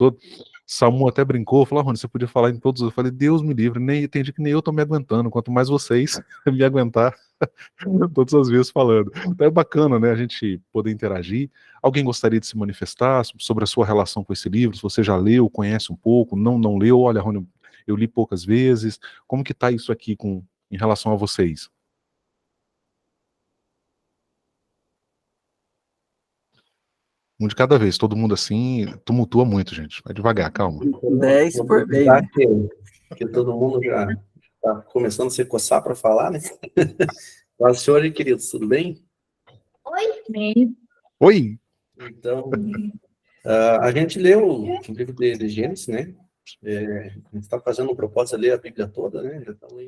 todo. Samu até brincou, falou, Rony, você podia falar em todos. Eu falei, Deus me livre, nem entendi que nem eu tô me aguentando, quanto mais vocês me aguentar todas as vezes falando. Então é bacana, né, a gente poder interagir. Alguém gostaria de se manifestar sobre a sua relação com esse livro? Se você já leu, conhece um pouco, não leu, olha, Rony, eu li poucas vezes. Como que tá isso aqui em relação a vocês? Um de cada vez, todo mundo assim, tumultua muito, gente. Vai devagar, calma. 10 por bem, né? Que todo mundo já está começando a se coçar para falar, né? Boa senhora, queridos, tudo bem? Oi. Oi! Então, a gente leu o livro de Gênesis, né? A gente está fazendo um propósito de ler a Bíblia toda, né? Já estamos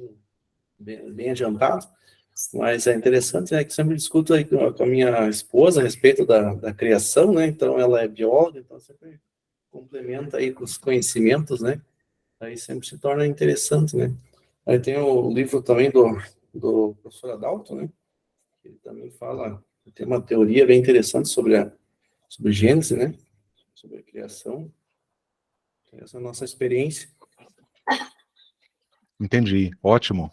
bem adiantados. Mas é interessante, né, que sempre discuto aí com a minha esposa a respeito da criação, né? Então, ela é bióloga, então sempre complementa aí com os conhecimentos, né? Aí sempre se torna interessante, né? Aí tem o livro também do professor Adalto, né? Ele também fala, tem uma teoria bem interessante sobre Gênesis, né? Sobre a criação. Essa é a nossa experiência. Entendi, ótimo.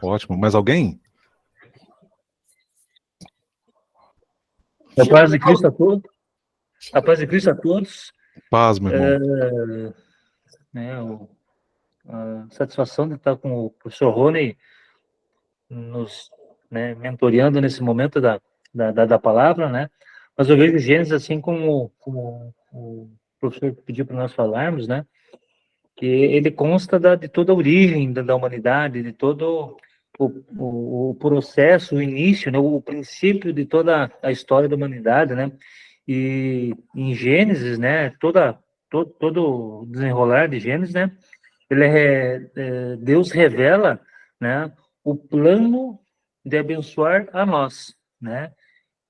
Ótimo, mais alguém? A paz de Cristo a todos. A paz de Cristo a todos. Paz, meu irmão. A satisfação de estar com o professor Rony nos, né, mentoreando nesse momento da palavra, né? Mas eu vejo Gênesis assim como o professor pediu para nós falarmos, né? Que ele consta de toda a origem da humanidade, de todo o processo, o início, né, o princípio de toda a história da humanidade, né? E em Gênesis, né, todo o desenrolar de Gênesis, né, Deus revela, né, o plano de abençoar a nós, né?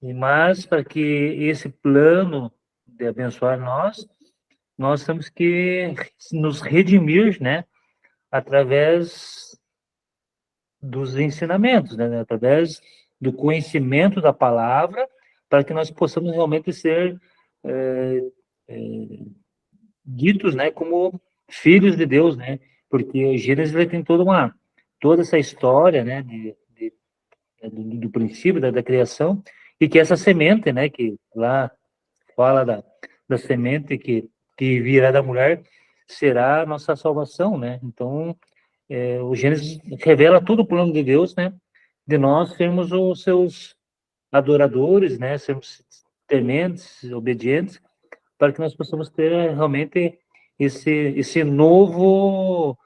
Mas para que esse plano de abençoar nós temos que nos redimir, né, através dos ensinamentos, né, através do conhecimento da palavra, para que nós possamos realmente ser ditos, né, como filhos de Deus, né, porque o Gênesis ele tem toda essa história, né, do princípio da criação, e que essa semente, né, que lá fala da semente que virá da mulher, será a nossa salvação, né? Então, o Gênesis revela todo o plano de Deus, né? De nós sermos os seus adoradores, né? Sermos tementes, obedientes, para que nós possamos ter realmente esse novo,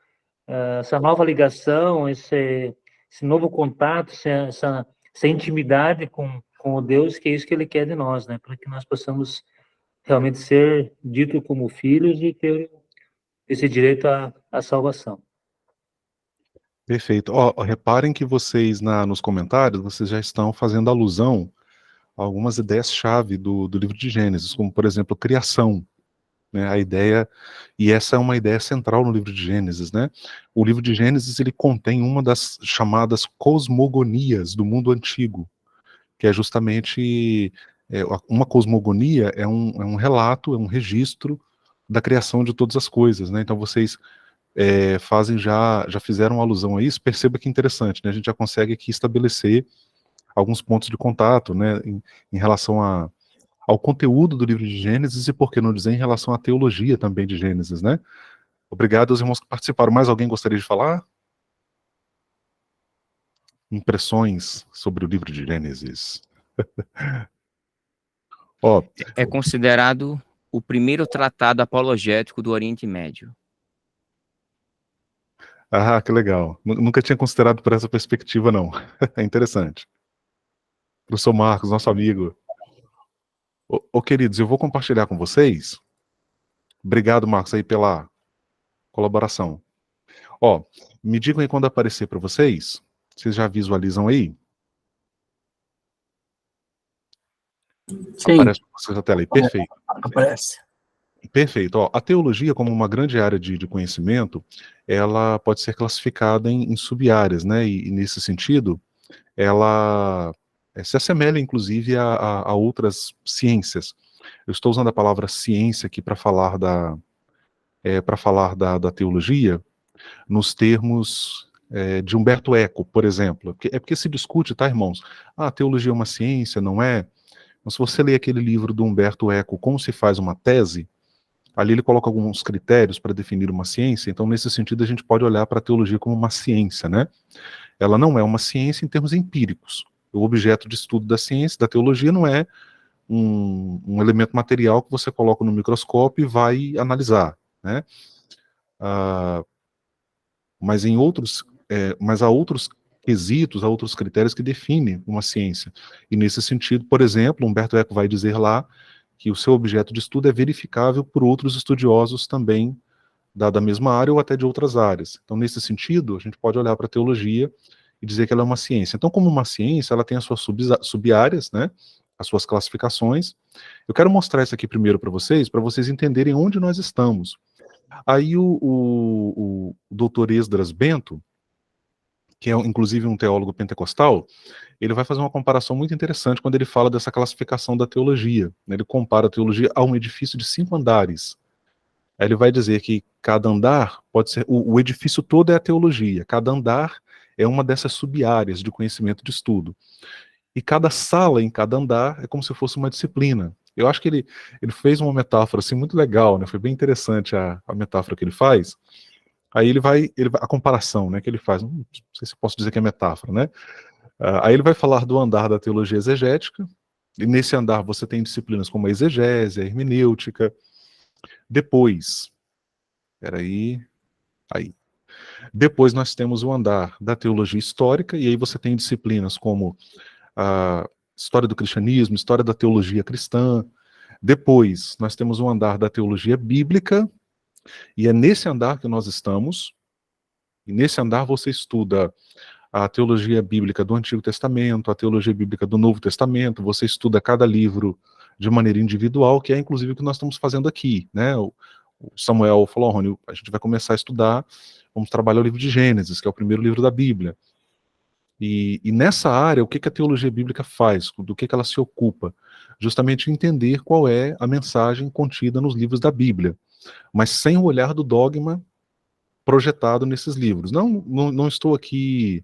essa nova ligação, esse novo contato, essa intimidade com o Deus, que é isso que Ele quer de nós, né? Para que nós possamos realmente ser dito como filhos e ter esse direito à salvação. Perfeito. Ó, reparem que vocês, nos comentários, vocês já estão fazendo alusão a algumas ideias-chave do livro de Gênesis, como, por exemplo, criação, né, a ideia, e essa é uma ideia central no livro de Gênesis, né? O livro de Gênesis, ele contém uma das chamadas cosmogonias do mundo antigo, que é justamente, uma cosmogonia é um relato, é um registro da criação de todas as coisas, né? Então vocês já fizeram alusão a isso. Perceba que interessante, né? A gente já consegue aqui estabelecer alguns pontos de contato, né, em relação ao conteúdo do livro de Gênesis e, por que não dizer, em relação à teologia também de Gênesis, né? Obrigado aos irmãos que participaram. Mais alguém gostaria de falar? Impressões sobre o livro de Gênesis. Ó, É considerado o primeiro tratado apologético do Oriente Médio. que legal. Nunca tinha considerado por essa perspectiva, não. É interessante. Professor Marcos, nosso amigo. Queridos, eu vou compartilhar com vocês. Obrigado, Marcos, aí pela colaboração. Ó, me digam aí quando aparecer para vocês. Vocês já visualizam aí? Sim. Aparece para vocês a tela aí. Perfeito. Aparece. Perfeito. Ó, a teologia, como uma grande área de conhecimento, ela pode ser classificada em sub-áreas, né? E nesse sentido, ela se assemelha, inclusive, a outras ciências. Eu estou usando a palavra ciência aqui para falar da teologia nos termos de Humberto Eco, por exemplo. É porque se discute, tá, irmãos? A teologia é uma ciência, não é? Então, se você ler aquele livro do Humberto Eco, Como se faz uma tese, ali ele coloca alguns critérios para definir uma ciência. Então, nesse sentido, a gente pode olhar para a teologia como uma ciência, né? Ela não é uma ciência em termos empíricos. O objeto de estudo da ciência, da teologia, não é um elemento material que você coloca no microscópio e vai analisar, né? Mas há outros quesitos, há outros critérios que definem uma ciência. E nesse sentido, por exemplo, Humberto Eco vai dizer lá que o seu objeto de estudo é verificável por outros estudiosos também da mesma área ou até de outras áreas. Então, nesse sentido, a gente pode olhar para a teologia e dizer que ela é uma ciência. Então, como uma ciência, ela tem as suas sub-áreas, né, as suas classificações. Eu quero mostrar isso aqui primeiro para vocês entenderem onde nós estamos. Aí o doutor Esdras Bento, que é inclusive um teólogo pentecostal, ele vai fazer uma comparação muito interessante quando ele fala dessa classificação da teologia. Ele compara a teologia a um edifício de 5 andares. Aí ele vai dizer que cada andar pode ser... O edifício todo é a teologia, cada andar é uma dessas sub-áreas de conhecimento de estudo. E cada sala em cada andar é como se fosse uma disciplina. Eu acho que ele fez uma metáfora assim, muito legal, né? Foi bem interessante a metáfora que ele faz. Aí ele vai a comparação, né, que ele faz, não sei se posso dizer que é metáfora, né? Aí ele vai falar do andar da teologia exegética, e nesse andar você tem disciplinas como a exegese, a hermenêutica. Depois nós temos o andar da teologia histórica, e aí você tem disciplinas como a história do cristianismo, história da teologia cristã. Depois nós temos o andar da teologia bíblica, e é nesse andar que nós estamos, e nesse andar você estuda a teologia bíblica do Antigo Testamento, a teologia bíblica do Novo Testamento, você estuda cada livro de maneira individual, que é inclusive o que nós estamos fazendo aqui, né? O Samuel falou, Rony, a gente vai começar a estudar, vamos trabalhar o livro de Gênesis, que é o primeiro livro da Bíblia. E nessa área, o que a teologia bíblica faz? Do que ela se ocupa? Justamente entender qual é a mensagem contida nos livros da Bíblia, mas sem o olhar do dogma projetado nesses livros. Não estou aqui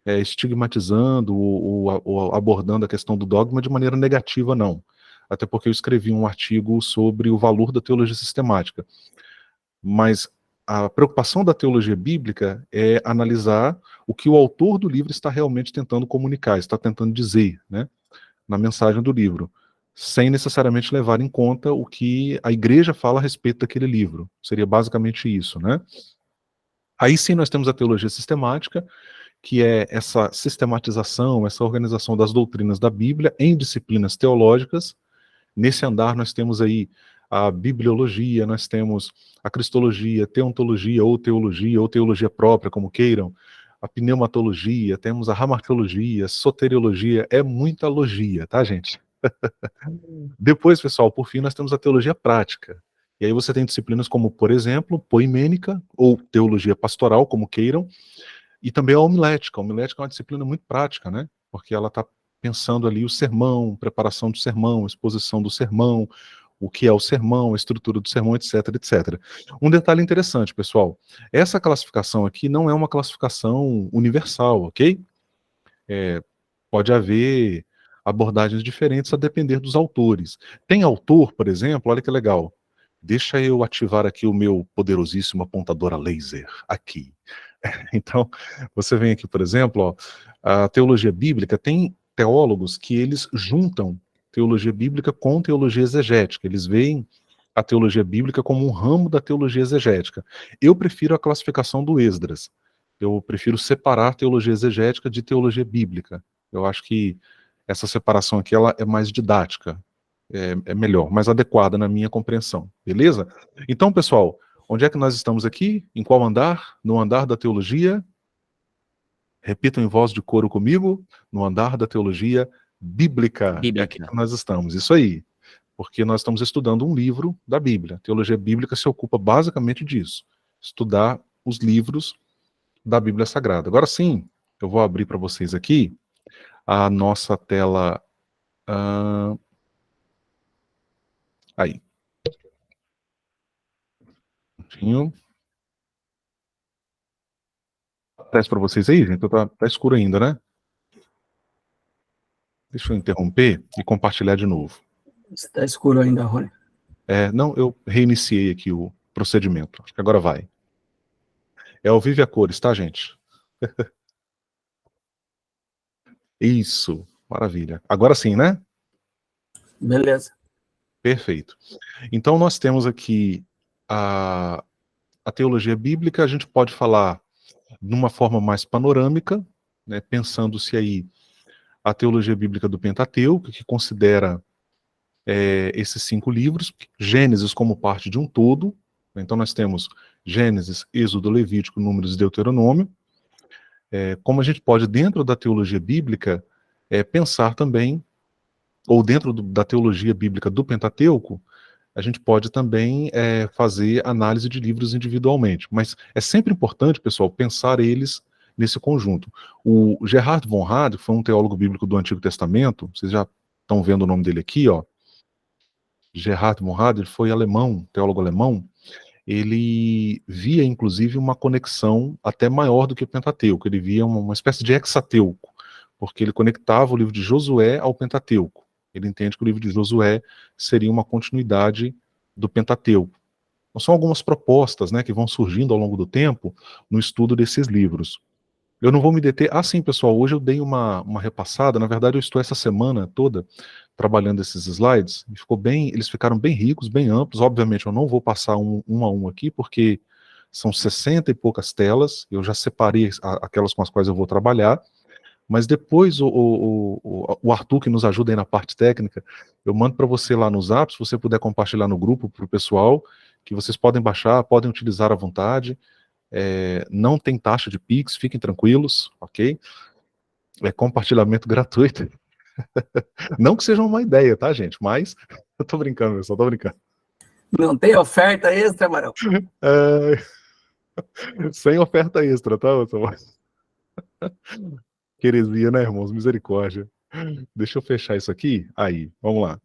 estigmatizando ou abordando a questão do dogma de maneira negativa, não. Até porque eu escrevi um artigo sobre o valor da teologia sistemática. Mas a preocupação da teologia bíblica é analisar o que o autor do livro está realmente tentando comunicar, está tentando dizer, né, na mensagem do livro, sem necessariamente levar em conta o que a igreja fala a respeito daquele livro. Seria basicamente isso, né? Aí sim nós temos a teologia sistemática, que é essa sistematização, essa organização das doutrinas da Bíblia em disciplinas teológicas. Nesse andar nós temos aí a bibliologia, nós temos a cristologia, teontologia ou teologia própria, como queiram, a pneumatologia, temos a ramartiologia, soteriologia, é muita logia, tá, gente? Depois, pessoal, por fim, nós temos a teologia prática. E aí você tem disciplinas como, por exemplo, poimênica, ou teologia pastoral, como queiram, e também a homilética. A homilética é uma disciplina muito prática, né? Porque ela está pensando ali o sermão, preparação do sermão, exposição do sermão, o que é o sermão, a estrutura do sermão, etc, etc. Um detalhe interessante, pessoal, essa classificação aqui não é uma classificação universal, ok? Pode haver abordagens diferentes a depender dos autores. Tem autor, por exemplo, olha que legal, deixa eu ativar aqui o meu poderosíssimo apontador a laser, aqui. Então, você vem aqui, por exemplo, ó, a teologia bíblica, tem teólogos que eles juntam teologia bíblica com teologia exegética, eles veem a teologia bíblica como um ramo da teologia exegética. Eu prefiro a classificação do Esdras, eu prefiro separar teologia exegética de teologia bíblica. Eu acho que essa separação aqui ela é mais didática, é melhor, mais adequada na minha compreensão, beleza? Então, pessoal, onde é que nós estamos aqui? Em qual andar? No andar da teologia. Repitam em voz de coro comigo. No andar da teologia bíblica. É aqui que nós estamos. Isso aí. Porque nós estamos estudando um livro da Bíblia. A teologia bíblica se ocupa basicamente disso. Estudar os livros da Bíblia Sagrada. Agora sim, eu vou abrir para vocês aqui a nossa tela... Aí. Aparece para vocês aí, gente? Tá escuro ainda, né? Deixa eu interromper e compartilhar de novo. Está escuro ainda, Rony. Não, eu reiniciei aqui o procedimento. Acho que agora vai. É ao vivo e a cores, tá, gente? Isso, maravilha. Agora sim, né? Beleza. Perfeito. Então, nós temos aqui a teologia bíblica, a gente pode falar de uma forma mais panorâmica, né, pensando-se aí a teologia bíblica do Pentateuco, que considera esses 5 livros, Gênesis como parte de um todo. Então, nós temos Gênesis, Êxodo, Levítico, Números e Deuteronômio. Como a gente pode, dentro da teologia bíblica, pensar também, ou dentro da teologia bíblica do Pentateuco, a gente pode também fazer análise de livros individualmente. Mas é sempre importante, pessoal, pensar eles nesse conjunto. O Gerhard von Rad foi um teólogo bíblico do Antigo Testamento, vocês já estão vendo o nome dele aqui, ó. Gerhard von Rad, ele foi alemão, teólogo alemão. Ele via, inclusive, uma conexão até maior do que o Pentateuco. Ele via uma espécie de hexateuco, porque ele conectava o livro de Josué ao Pentateuco. Ele entende que o livro de Josué seria uma continuidade do Pentateuco. Então, são algumas propostas, né, que vão surgindo ao longo do tempo no estudo desses livros. Eu não vou me deter... sim, pessoal, hoje eu dei uma repassada. Na verdade, eu estou essa semana toda trabalhando esses slides, e eles ficaram bem ricos, bem amplos. Obviamente, eu não vou passar um a um aqui, porque são 60 e poucas telas, eu já separei aquelas com as quais eu vou trabalhar, mas depois o Arthur, que nos ajuda aí na parte técnica, eu mando para você lá no Zap, se você puder compartilhar no grupo para o pessoal, que vocês podem baixar, podem utilizar à vontade. Não tem taxa de Pix, fiquem tranquilos, ok? É compartilhamento gratuito. Não que seja uma ideia, tá, gente? Mas eu tô brincando, pessoal, tô brincando. Não tem oferta extra, Marão? Sem oferta extra, tá, pessoal? Queresia, né, irmãos? Misericórdia. Deixa eu fechar isso aqui. Aí, vamos lá.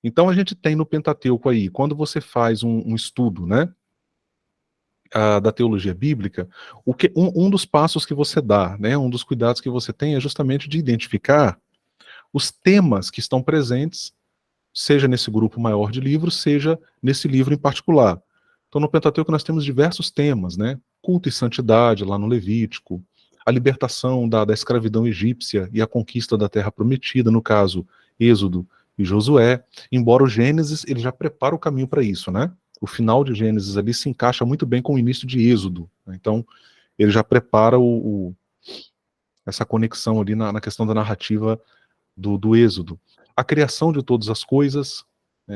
Então a gente tem no Pentateuco aí, quando você faz um estudo, né, da teologia bíblica, um dos passos que você dá, né, um dos cuidados que você tem é justamente de identificar os temas que estão presentes, seja nesse grupo maior de livros, seja nesse livro em particular. Então, no Pentateuco nós temos diversos temas, né? Culto e santidade, lá no Levítico, a libertação da escravidão egípcia e a conquista da terra prometida, no caso, Êxodo e Josué, embora o Gênesis, ele já prepara o caminho para isso, né? O final de Gênesis ali se encaixa muito bem com o início de Êxodo, né? Então, ele já prepara essa conexão ali na questão da narrativa do Êxodo. A criação de todas as coisas,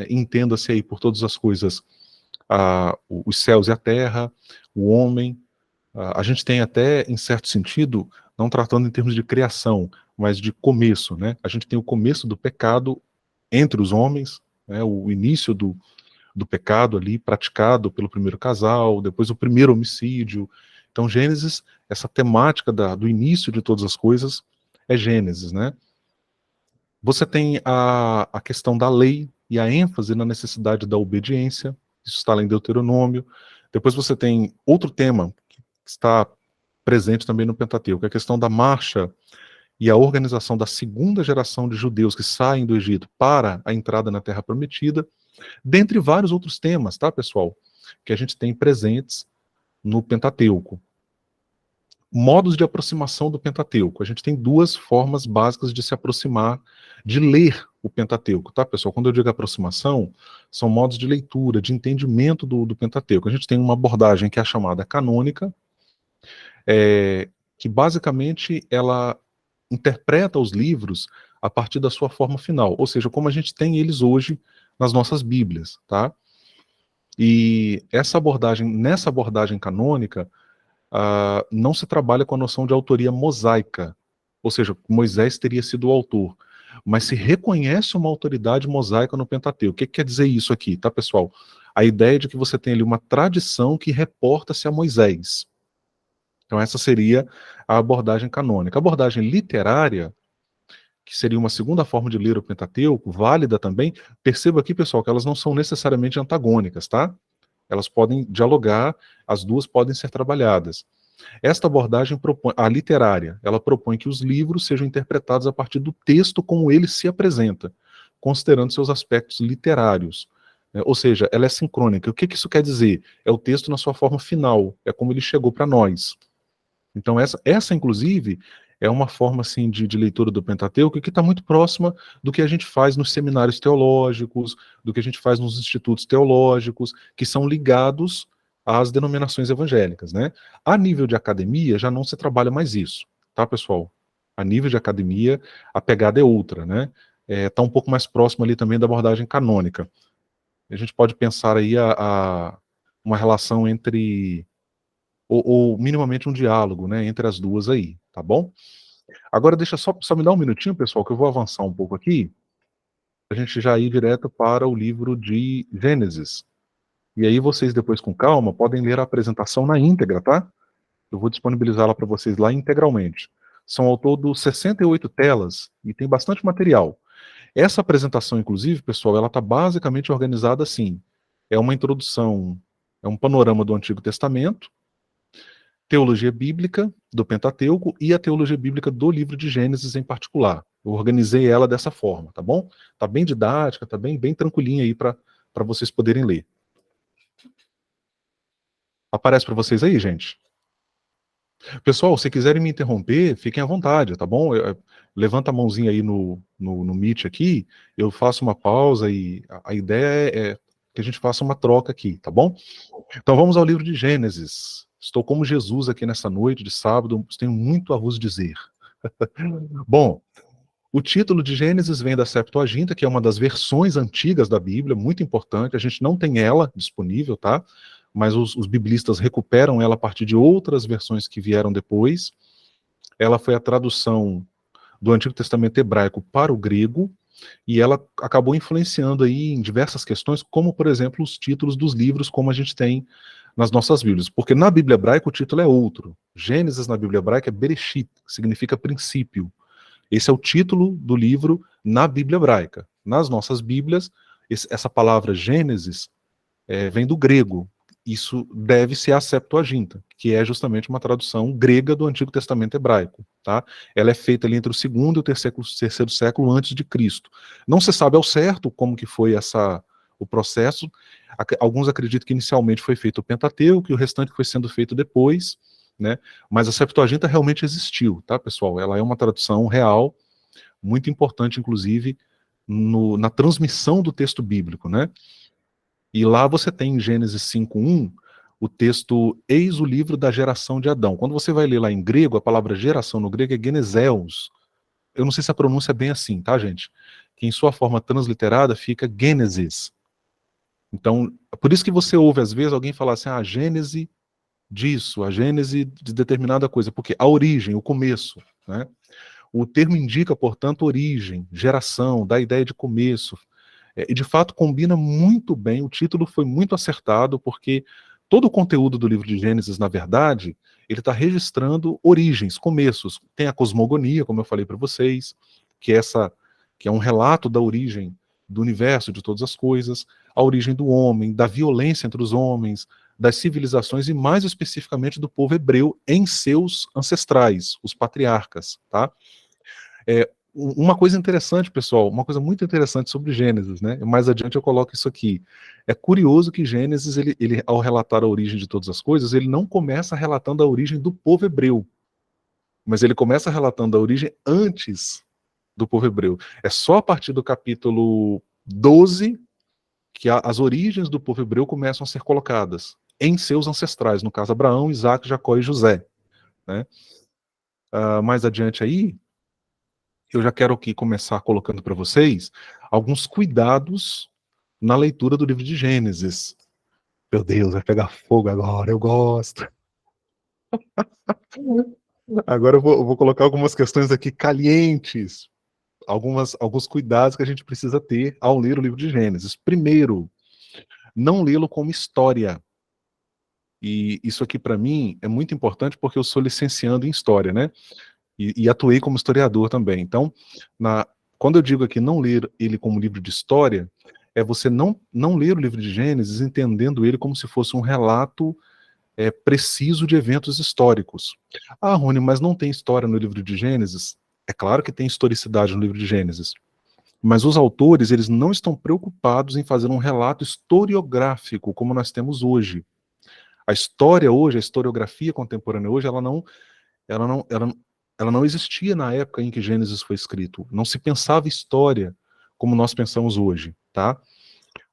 entenda-se aí por todas as coisas, os céus e a terra, o homem. A gente tem até, em certo sentido, não tratando em termos de criação, mas de começo, né? A gente tem o começo do pecado entre os homens, né? O início do pecado ali, praticado pelo primeiro casal, depois o primeiro homicídio. Então, Gênesis, essa temática do início de todas as coisas, é Gênesis, né? Você tem a questão da lei e a ênfase na necessidade da obediência, isso está lá em Deuteronômio. Depois você tem outro tema que está presente também no Pentateuco, que é a questão da marcha e a organização da segunda geração de judeus que saem do Egito para a entrada na Terra Prometida, dentre vários outros temas, tá, pessoal, que a gente tem presentes no Pentateuco. Modos de aproximação do Pentateuco. A gente tem 2 formas básicas de se aproximar, de ler o Pentateuco, tá, pessoal? Quando eu digo aproximação, são modos de leitura, de entendimento do Pentateuco. A gente tem uma abordagem que é a chamada canônica, que basicamente ela interpreta os livros a partir da sua forma final, ou seja, como a gente tem eles hoje nas nossas Bíblias, tá? E nessa abordagem canônica, não se trabalha com a noção de autoria mosaica, ou seja, Moisés teria sido o autor, mas se reconhece uma autoridade mosaica no Pentateuco. O que quer dizer isso aqui, tá, pessoal? A ideia de que você tem ali uma tradição que reporta-se a Moisés. Então essa seria a abordagem canônica. A abordagem literária que seria uma segunda forma de ler o Pentateuco, válida também. Perceba aqui, pessoal, que elas não são necessariamente antagônicas, tá? Elas podem dialogar, as duas podem ser trabalhadas. Esta abordagem propõe, a literária, ela propõe que os livros sejam interpretados a partir do texto como ele se apresenta, considerando seus aspectos literários. Ou seja, ela é sincrônica. O que isso quer dizer? É o texto na sua forma final, é como ele chegou para nós. Então essa, inclusive, é uma forma assim, de leitura do Pentateuco que está muito próxima do que a gente faz nos seminários teológicos, do que a gente faz nos institutos teológicos, que são ligados às denominações evangélicas, né? A nível de academia, já não se trabalha mais isso, tá, pessoal? A nível de academia, a pegada é outra, né? Está um pouco mais próximo ali também da abordagem canônica. A gente pode pensar aí uma relação entre, ou minimamente um diálogo, né, entre as duas aí, tá bom? Agora deixa só me dar um minutinho, pessoal, que eu vou avançar um pouco aqui, a gente já ir direto para o livro de Gênesis. E aí vocês depois com calma podem ler a apresentação na íntegra, tá? Eu vou disponibilizá-la para vocês lá integralmente. São ao todo 68 telas e tem bastante material. Essa apresentação, inclusive, pessoal, ela está basicamente organizada assim. É uma introdução, é um panorama do Antigo Testamento, teologia bíblica do Pentateuco e a teologia bíblica do livro de Gênesis em particular. Eu organizei ela dessa forma, tá bom? Tá bem didática, tá bem tranquilinha aí para vocês poderem ler. Aparece para vocês aí, gente? Pessoal, se quiserem me interromper, fiquem à vontade, tá bom? Levanta a mãozinha aí no Meet aqui, eu faço uma pausa e a ideia é que a gente faça uma troca aqui, tá bom? Então vamos ao livro de Gênesis. Estou como Jesus aqui nessa noite de sábado, tenho muito a vos dizer. Bom, o título de Gênesis vem da Septuaginta, que é uma das versões antigas da Bíblia, muito importante, a gente não tem ela disponível, tá? Mas os biblistas recuperam ela a partir de outras versões que vieram depois. Ela foi a tradução do Antigo Testamento hebraico para o grego, e ela acabou influenciando aí em diversas questões, como, por exemplo, os títulos dos livros, como a gente tem nas nossas Bíblias. Porque na Bíblia hebraica o título é outro. Gênesis na Bíblia hebraica é Bereshit, que significa princípio. Esse é o título do livro na Bíblia hebraica. Nas nossas Bíblias, essa palavra Gênesis vem do grego. Isso deve-se à Septuaginta, que é justamente uma tradução grega do Antigo Testamento hebraico. Tá? Ela é feita ali entre o segundo e o terceiro século antes de Cristo. Não se sabe ao certo como que foi o processo. Alguns acreditam que inicialmente foi feito o Pentateuco, e o restante foi sendo feito depois, né? Mas a Septuaginta realmente existiu, tá, pessoal? Ela é uma tradução real, muito importante, inclusive, na transmissão do texto bíblico, né? E lá você tem em Gênesis 5:1 o texto "Eis o livro da geração de Adão". Quando você vai ler lá em grego, a palavra geração no grego é geneseus. Eu não sei se a pronúncia é bem assim, tá, gente? Que em sua forma transliterada fica Gênesis. Então, por isso que você ouve às vezes alguém falar assim, a Gênese disso, a Gênese de determinada coisa, porque a origem, o começo, né? O termo indica, portanto, origem, geração, dá a ideia de começo. E de fato combina muito bem, o título foi muito acertado, porque todo o conteúdo do livro de Gênesis, na verdade, ele está registrando origens, começos. Tem a cosmogonia, como eu falei para vocês, que é um relato da origem do universo, de todas as coisas, a origem do homem, da violência entre os homens, das civilizações e mais especificamente do povo hebreu em seus ancestrais, os patriarcas, tá? Uma coisa interessante, pessoal, uma coisa muito interessante sobre Gênesis, né? Mais adiante eu coloco isso aqui. É curioso que Gênesis, ele ao relatar a origem de todas as coisas, ele não começa relatando a origem do povo hebreu, mas ele começa relatando a origem antes do povo hebreu. É só a partir do capítulo 12 que as origens do povo hebreu começam a ser colocadas em seus ancestrais, no caso Abraão, Isaac, Jacó e José, né? Mais adiante aí, eu já quero aqui começar colocando para vocês alguns cuidados na leitura do livro de Gênesis. Meu Deus, vai pegar fogo agora, eu gosto. Agora eu vou colocar algumas questões aqui calientes, alguns cuidados que a gente precisa ter ao ler o livro de Gênesis. Primeiro, não lê-lo como história. E isso aqui para mim é muito importante porque eu sou licenciando em história, né? e atuei como historiador também. Então, quando eu digo aqui não ler ele como livro de história, é você não ler o livro de Gênesis entendendo ele como se fosse um relato preciso de eventos históricos. Ah, Rony, mas não tem história no livro de Gênesis? É claro que tem historicidade no livro de Gênesis. Mas os autores, eles não estão preocupados em fazer um relato historiográfico como nós temos hoje. A história hoje, a historiografia contemporânea hoje, ela não existia na época em que Gênesis foi escrito. Não se pensava história como nós pensamos hoje, tá?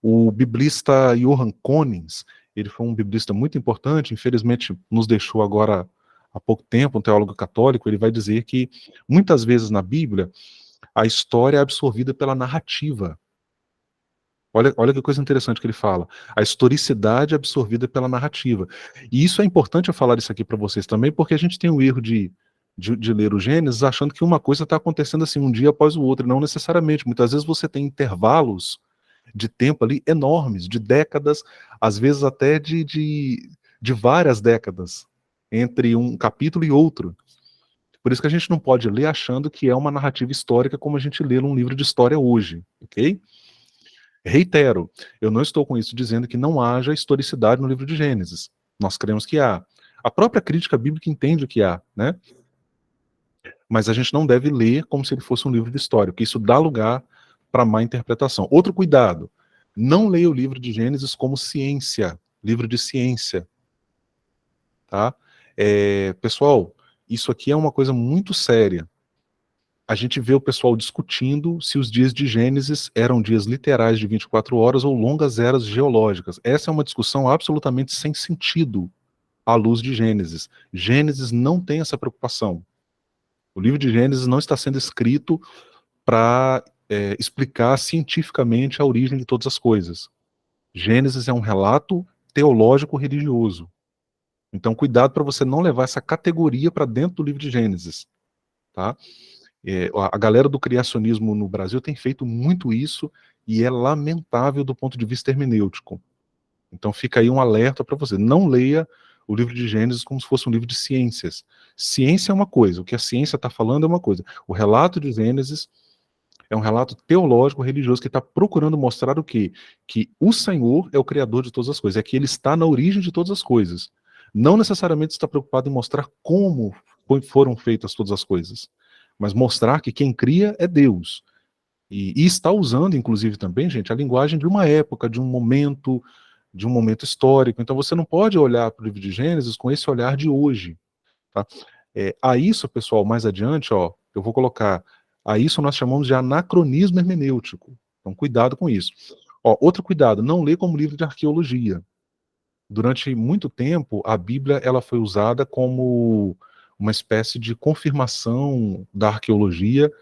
O biblista Johann Konings, ele foi um biblista muito importante, infelizmente nos deixou agora há pouco tempo, um teólogo católico. Ele vai dizer que muitas vezes na Bíblia a história é absorvida pela narrativa. Olha que coisa interessante que ele fala. A historicidade é absorvida pela narrativa. E isso é importante eu falar isso aqui para vocês também, porque a gente tem o erro de ler o Gênesis achando que uma coisa está acontecendo assim um dia após o outro. Não necessariamente. Muitas vezes você tem intervalos de tempo ali enormes, de décadas, às vezes até de várias décadas, entre um capítulo e outro. Por isso que a gente não pode ler achando que é uma narrativa histórica como a gente lê num livro de história hoje, ok? Reitero, eu não estou com isso dizendo que não haja historicidade no livro de Gênesis. Nós cremos que há. A própria crítica bíblica entende que há, né? Mas a gente não deve ler como se ele fosse um livro de história, porque isso dá lugar para má interpretação. Outro cuidado, não leia o livro de Gênesis como ciência, livro de ciência. Tá? Pessoal, isso aqui é uma coisa muito séria. A gente vê o pessoal discutindo se os dias de Gênesis eram dias literais de 24 horas ou longas eras geológicas. Essa é uma discussão absolutamente sem sentido à luz de Gênesis. Gênesis não tem essa preocupação. O livro de Gênesis não está sendo escrito para explicar cientificamente a origem de todas as coisas. Gênesis é um relato teológico religioso. Então, cuidado para você não levar essa categoria para dentro do livro de Gênesis. Tá? A galera do criacionismo no Brasil tem feito muito isso e é lamentável do ponto de vista hermenêutico. Então fica aí um alerta para você. Não leia o livro de Gênesis como se fosse um livro de ciências. Ciência é uma coisa, o que a ciência está falando é uma coisa. O relato de Gênesis é um relato teológico, religioso, que está procurando mostrar o quê? Que o Senhor é o criador de todas as coisas, é que ele está na origem de todas as coisas. Não necessariamente está preocupado em mostrar como foram feitas todas as coisas, mas mostrar que quem cria é Deus. E está usando, inclusive, também, gente, a linguagem de uma época, de um momento histórico. Então você não pode olhar para o livro de Gênesis com esse olhar de hoje. Tá? A isso, pessoal, mais adiante, ó, eu vou colocar, a isso nós chamamos de anacronismo hermenêutico. Então cuidado com isso. Ó, outro cuidado, não lê como livro de arqueologia. Durante muito tempo, a Bíblia ela foi usada como uma espécie de confirmação da arqueologia,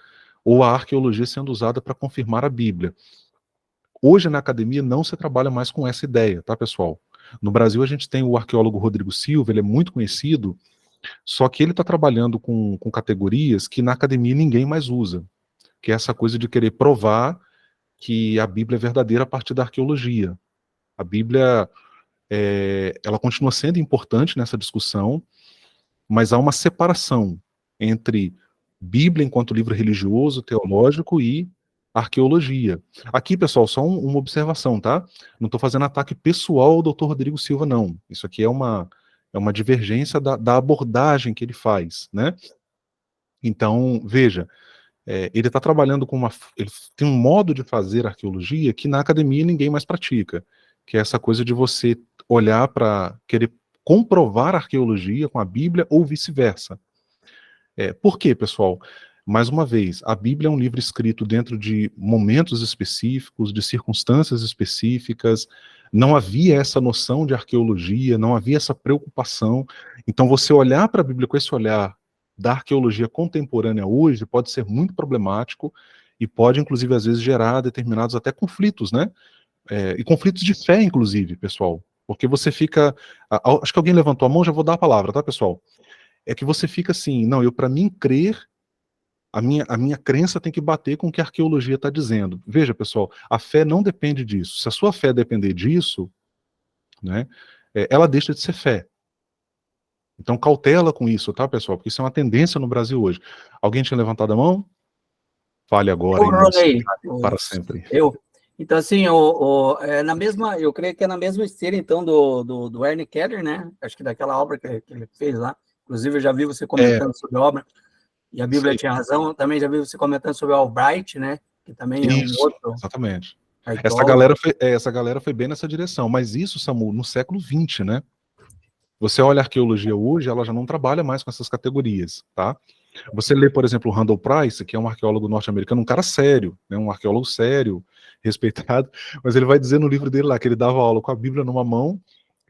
ou a arqueologia sendo usada para confirmar a Bíblia. Hoje, na academia, não se trabalha mais com essa ideia, tá, pessoal? No Brasil, a gente tem o arqueólogo Rodrigo Silva, ele é muito conhecido, só que ele está trabalhando com categorias que na academia ninguém mais usa, que é essa coisa de querer provar que a Bíblia é verdadeira a partir da arqueologia. A Bíblia, ela continua sendo importante nessa discussão, mas há uma separação entre Bíblia enquanto livro religioso, teológico e arqueologia. Aqui, pessoal, só uma observação, tá? Não estou fazendo ataque pessoal ao Dr. Rodrigo Silva, não. Isso aqui é uma divergência da abordagem que ele faz, né? Então, veja, ele está trabalhando com ele tem um modo de fazer arqueologia que na academia ninguém mais pratica, que é essa coisa de você olhar para querer comprovar a arqueologia com a Bíblia ou vice-versa. Por quê, pessoal? Mais uma vez, a Bíblia é um livro escrito dentro de momentos específicos, de circunstâncias específicas, não havia essa noção de arqueologia, não havia essa preocupação. Então você olhar para a Bíblia com esse olhar da arqueologia contemporânea hoje pode ser muito problemático e pode, inclusive, às vezes gerar determinados até conflitos, né? E conflitos de fé, inclusive, pessoal. Porque você fica... Acho que alguém levantou a mão, já vou dar a palavra, tá, pessoal? É que você fica assim, não, para mim crer, a minha crença tem que bater com o que a arqueologia está dizendo. Veja, pessoal, a fé não depende disso. Se a sua fé depender disso, né, ela deixa de ser fé. Então, cautela com isso, tá, pessoal? Porque isso é uma tendência no Brasil hoje. Alguém tinha levantado a mão? Fale agora, Ô, em nome Ronei, para sempre. então, assim, na mesma, eu creio que é na mesma esteira, então, do Ernie Keller, né? Acho que daquela obra que ele fez lá. Inclusive, eu já vi você comentando sobre a obra, e a Bíblia tinha razão. Também já vi você comentando sobre o Albright, né? Que também é um Isso, outro exatamente. arqueólogo. Essa galera foi bem nessa direção, mas isso, Samu, no século XX, né? Você olha a arqueologia hoje, ela já não trabalha mais com essas categorias, tá? Você lê, por exemplo, o Randall Price, que é um arqueólogo norte-americano, um cara sério, né, um arqueólogo sério, respeitado, mas ele vai dizer no livro dele lá que ele dava aula com a Bíblia numa mão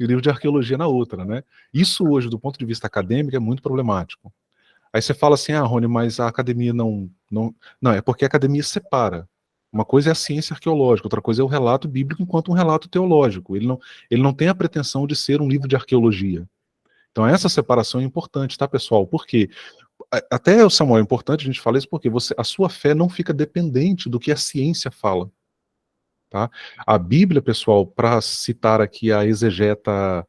e o livro de arqueologia na outra, né? Isso hoje, do ponto de vista acadêmico, é muito problemático. Aí você fala assim, Rony, mas a academia não, é porque a academia separa. Uma coisa é a ciência arqueológica, outra coisa é o relato bíblico enquanto um relato teológico. Ele não tem a pretensão de ser um livro de arqueologia. Então essa separação é importante, tá, pessoal? Por quê? Até, Samuel, é importante a gente falar isso porque a sua fé não fica dependente do que a ciência fala. Tá? A Bíblia, pessoal, para citar aqui a exegeta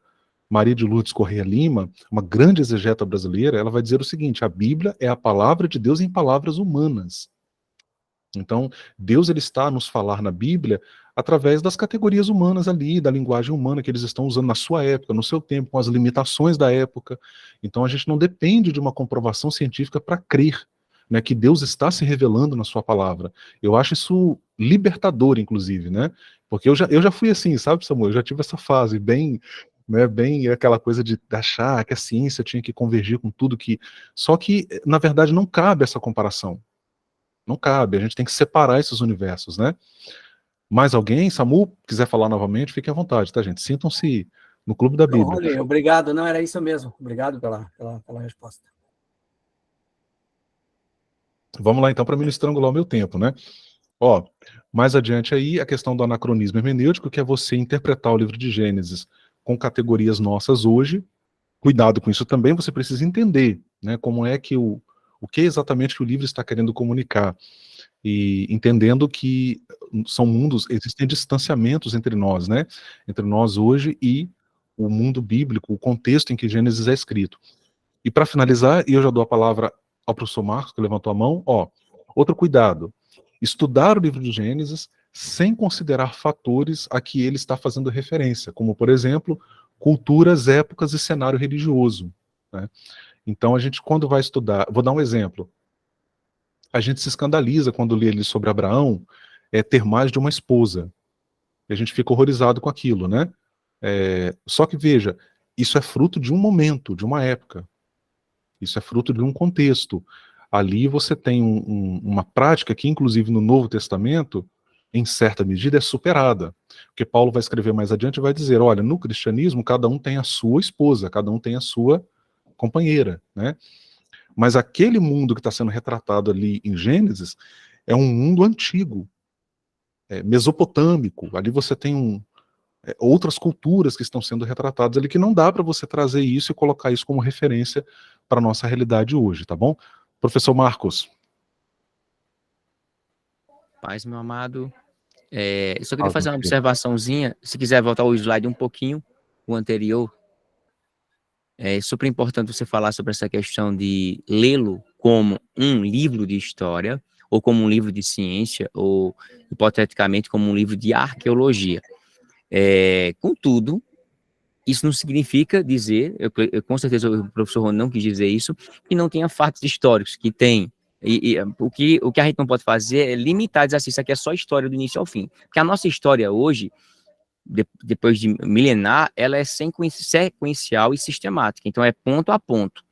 Maria de Lourdes Correia Lima, uma grande exegeta brasileira, ela vai dizer o seguinte: a Bíblia é a palavra de Deus em palavras humanas. Então, Deus ele está a nos falar na Bíblia através das categorias humanas ali, da linguagem humana que eles estão usando na sua época, no seu tempo, com as limitações da época. Então, a gente não depende de uma comprovação científica para crer, né, que Deus está se revelando na sua palavra. Eu acho isso libertador, inclusive, né? Porque eu já fui assim, sabe, Samuel? Eu já tive essa fase bem, né, bem aquela coisa de achar que a ciência tinha que convergir com tudo que... Só que, na verdade, não cabe essa comparação. Não cabe, a gente tem que separar esses universos, né? Mais alguém? Samu, quiser falar novamente, fique à vontade, tá, gente? Sintam-se no Clube da Não, Bíblia. Rony, obrigado. Não, era isso mesmo. Obrigado pela resposta. Vamos lá, então, para mim não estrangular o meu tempo, né? Ó, mais adiante aí, a questão do anacronismo hermenêutico, que é você interpretar o livro de Gênesis com categorias nossas hoje. Cuidado com isso também, você precisa entender, né, como é que o que exatamente que o livro está querendo comunicar. E entendendo que são mundos, existem distanciamentos entre nós, né? Entre nós hoje e o mundo bíblico, o contexto em que Gênesis é escrito. E para finalizar, e eu já dou a palavra ao professor Marcos, que levantou a mão, outro cuidado, estudar o livro de Gênesis sem considerar fatores a que ele está fazendo referência, como, por exemplo, culturas, épocas e cenário religioso, né? Então, a gente, quando vai estudar, vou dar um exemplo, a gente se escandaliza quando lê ali sobre Abraão ter mais de uma esposa. E a gente fica horrorizado com aquilo, né? Só que, veja, isso é fruto de um momento, de uma época. Isso é fruto de um contexto. Ali você tem uma prática que, inclusive, no Novo Testamento, em certa medida, é superada. Porque Paulo vai escrever mais adiante e vai dizer, olha, no cristianismo, cada um tem a sua esposa, cada um tem a sua companheira, né? Mas aquele mundo que está sendo retratado ali em Gênesis é um mundo antigo, mesopotâmico. Ali você tem outras culturas que estão sendo retratadas ali, que não dá para você trazer isso e colocar isso como referência para a nossa realidade hoje, tá bom? Professor Marcos. Paz, meu amado. Só queria fazer uma observaçãozinha. Se quiser voltar o slide um pouquinho, o anterior. É super importante você falar sobre essa questão de lê-lo como um livro de história, ou como um livro de ciência, ou, hipoteticamente, como um livro de arqueologia. Contudo, isso não significa dizer, com certeza o professor Rony não quis dizer isso, que não tenha fatos históricos, que tem. O que a gente não pode fazer é limitar, dizer assim, isso aqui é só história do início ao fim. Porque a nossa história hoje, depois de milenar, ela é sequencial e sistemática, então é ponto a ponto,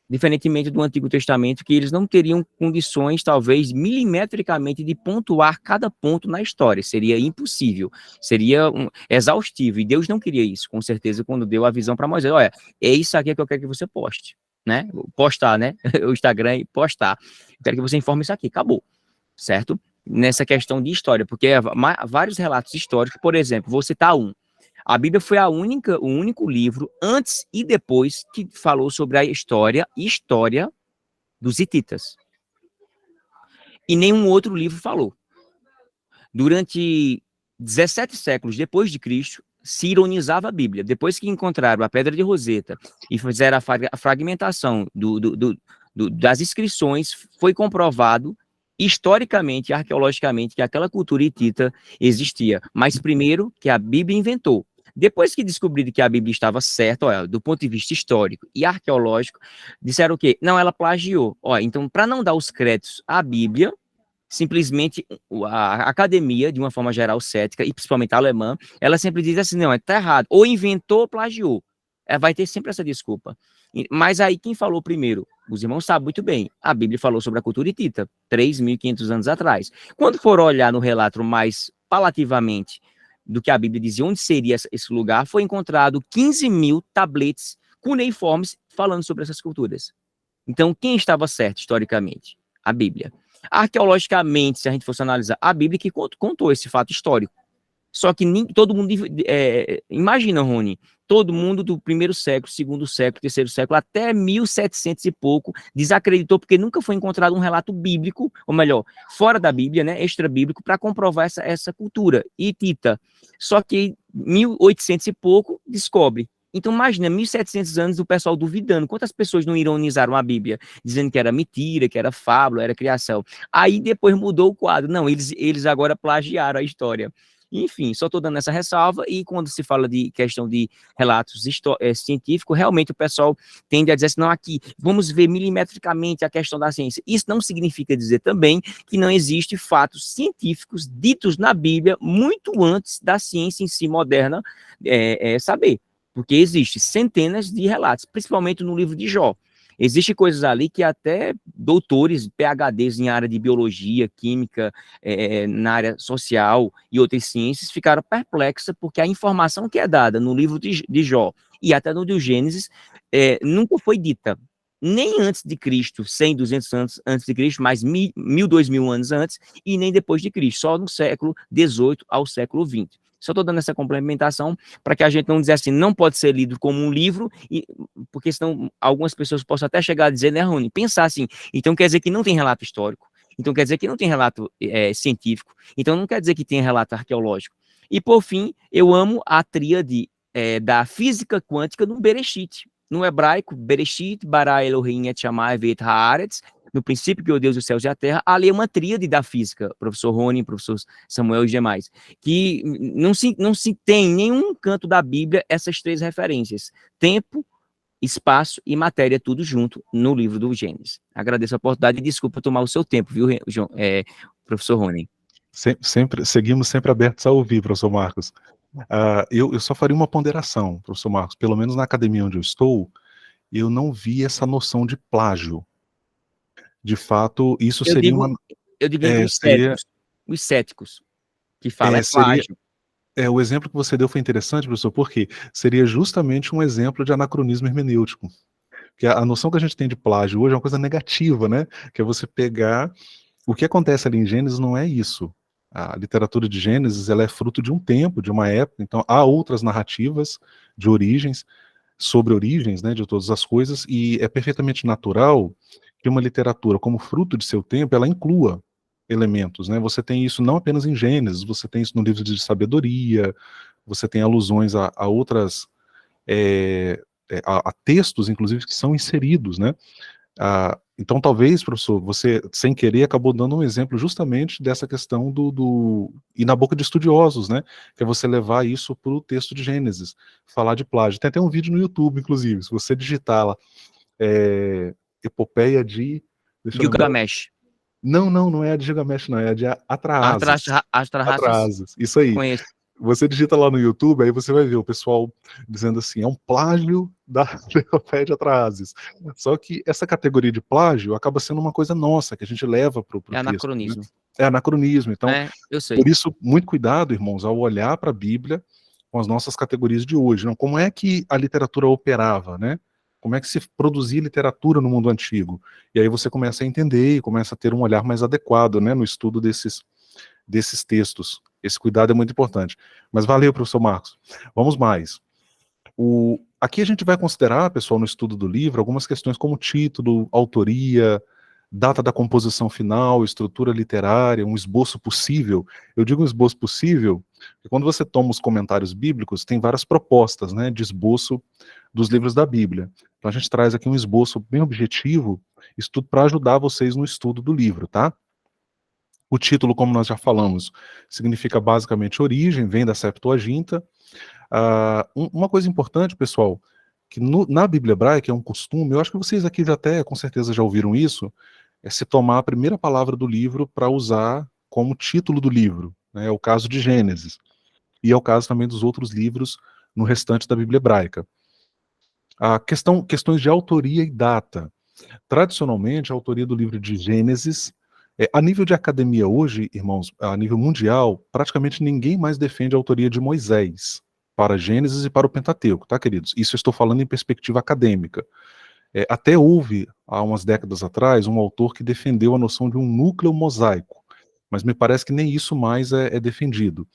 diferentemente do Antigo Testamento, que eles não teriam condições, talvez, milimetricamente, de pontuar cada ponto na história, seria impossível, seria exaustivo, e Deus não queria isso, com certeza, quando deu a visão para Moisés, olha, é isso aqui que eu quero que você poste, né, postar, né, o Instagram e postar, eu quero que você informe isso aqui, acabou, certo? Nessa questão de história, porque vários relatos históricos, por exemplo, vou citar um. A Bíblia foi o único livro, antes e depois, que falou sobre a história dos hititas. E nenhum outro livro falou. Durante 17 séculos depois de Cristo, se ironizava a Bíblia. Depois que encontraram a Pedra de Roseta e fizeram a fragmentação das inscrições, foi comprovado historicamente e arqueologicamente que aquela cultura hitita existia. Mas primeiro que a Bíblia inventou. Depois que descobriram que a Bíblia estava certa, olha, do ponto de vista histórico e arqueológico, disseram o quê? Não, ela plagiou. Olha, então, para não dar os créditos à Bíblia, simplesmente a academia, de uma forma geral cética, e principalmente a alemã, ela sempre diz assim, não, está errado. Ou inventou ou plagiou. Vai ter sempre essa desculpa. Mas aí, quem falou primeiro? Os irmãos sabem muito bem. A Bíblia falou sobre a cultura hitita, 3.500 anos atrás. Quando for olhar no relato mais palativamente do que a Bíblia dizia, onde seria esse lugar, foi encontrado 15.000 tabletes cuneiformes falando sobre essas culturas. Então, quem estava certo historicamente? A Bíblia. Arqueologicamente, se a gente fosse analisar, a Bíblia que contou esse fato histórico. Só que todo mundo, imagina, Rony, todo mundo do primeiro século, segundo século, terceiro século, até 1700 e pouco, desacreditou porque nunca foi encontrado um relato bíblico, ou melhor, fora da Bíblia, né, extra-bíblico, para comprovar essa cultura hitita. Só que 1800 e pouco descobre. Então, imagina, 1.700 anos do pessoal duvidando. Quantas pessoas não ironizaram a Bíblia, dizendo que era mentira, que era fábula, era criação. Aí depois mudou o quadro. Não, eles agora plagiaram a história. Enfim, só estou dando essa ressalva, e quando se fala de questão de relatos científicos, realmente o pessoal tende a dizer assim, não, aqui, vamos ver milimetricamente a questão da ciência. Isso não significa dizer também que não existe fatos científicos ditos na Bíblia muito antes da ciência em si moderna saber, porque existe centenas de relatos, principalmente no livro de Jó. Existem coisas ali que até doutores, PhDs em área de biologia, química, na área social e outras ciências ficaram perplexas, porque a informação que é dada no livro de Jó e até no de Gênesis nunca foi dita, nem antes de Cristo, 100, 200 anos antes de Cristo, mas 1.000, 2.000 anos antes, e nem depois de Cristo, só no século XVIII ao século XX. Só estou dando essa complementação para que a gente não dizesse assim, não pode ser lido como um livro, porque senão algumas pessoas possam até chegar a dizer, né, Rony, pensar assim, então quer dizer que não tem relato histórico, então quer dizer que não tem relato científico, então não quer dizer que tem relato arqueológico. E por fim, eu amo a tríade da física quântica no Bereshit, no hebraico, Bereshit, bara Elohim et Shammai ve'et haaretz, no princípio que Deus os céus e a terra, ali é uma tríade da física, professor Rony, professor Samuel e demais, que não se tem em nenhum canto da Bíblia essas três referências, tempo, espaço e matéria, tudo junto no livro do Gênesis. Agradeço a oportunidade e desculpa tomar o seu tempo, viu, professor Rony? Seguimos sempre abertos a ouvir, professor Marcos. Eu só faria uma ponderação, professor Marcos, pelo menos na academia onde eu estou, eu não vi essa noção de plágio. De fato, isso seria uma... Eu digo os céticos, que falam plágio. O exemplo que você deu foi interessante, professor, porque seria justamente um exemplo de anacronismo hermenêutico. Porque a noção que a gente tem de plágio hoje é uma coisa negativa, né? Que é você pegar... O que acontece ali em Gênesis não é isso. A literatura de Gênesis, ela é fruto de um tempo, de uma época, então há outras narrativas de origens, sobre origens, né, de todas as coisas, e é perfeitamente natural que uma literatura, como fruto de seu tempo, ela inclua elementos, né? Você tem isso não apenas em Gênesis, você tem isso no livro de sabedoria, você tem alusões a outras, a textos, inclusive, que são inseridos, né? Então, talvez, professor, você, sem querer, acabou dando um exemplo justamente dessa questão e na boca de estudiosos, né? Que é você levar isso para o texto de Gênesis, falar de plágio. Tem até um vídeo no YouTube, inclusive, se você digitar lá, epopeia de... Gilgamesh. Não é a de Gilgamesh, não, é a de Atrahasis. Atrahasis. Isso aí. Conheço. Você digita lá no YouTube, aí você vai ver o pessoal dizendo assim, é um plágio da epopeia de Atrahasis. Só que essa categoria de plágio acaba sendo uma coisa nossa, que a gente leva para o texto. Anacronismo. Né? É anacronismo. Então, eu sei. Por isso, muito cuidado, irmãos, ao olhar para a Bíblia com as nossas categorias de hoje. Não? Como é que a literatura operava, né? Como é que se produzia literatura no mundo antigo? E aí você começa a entender e começa a ter um olhar mais adequado, né, no estudo desses textos. Esse cuidado é muito importante. Mas valeu, professor Marcos. Vamos mais. Aqui a gente vai considerar, pessoal, no estudo do livro, algumas questões como título, autoria, data da composição final, estrutura literária, um esboço possível. Eu digo um esboço possível Porque quando você toma os comentários bíblicos, tem várias propostas, né, de esboço dos livros da Bíblia. Então a gente traz aqui um esboço bem objetivo, isso tudo para ajudar vocês no estudo do livro, tá? O título, como nós já falamos, significa basicamente origem, vem da Septuaginta. Uma coisa importante, pessoal, que na Bíblia hebraica é um costume, eu acho que vocês aqui já até, com certeza, já ouviram isso, é se tomar a primeira palavra do livro para usar como título do livro. Né? É o caso de Gênesis. E é o caso também dos outros livros no restante da Bíblia hebraica. Questões de autoria e data. Tradicionalmente, a autoria do livro de Gênesis, a nível de academia hoje, irmãos, a nível mundial, praticamente ninguém mais defende a autoria de Moisés para Gênesis e para o Pentateuco, tá, queridos? Isso eu estou falando em perspectiva acadêmica. Até houve, há umas décadas atrás, um autor que defendeu a noção de um núcleo mosaico, mas me parece que nem isso mais é defendido.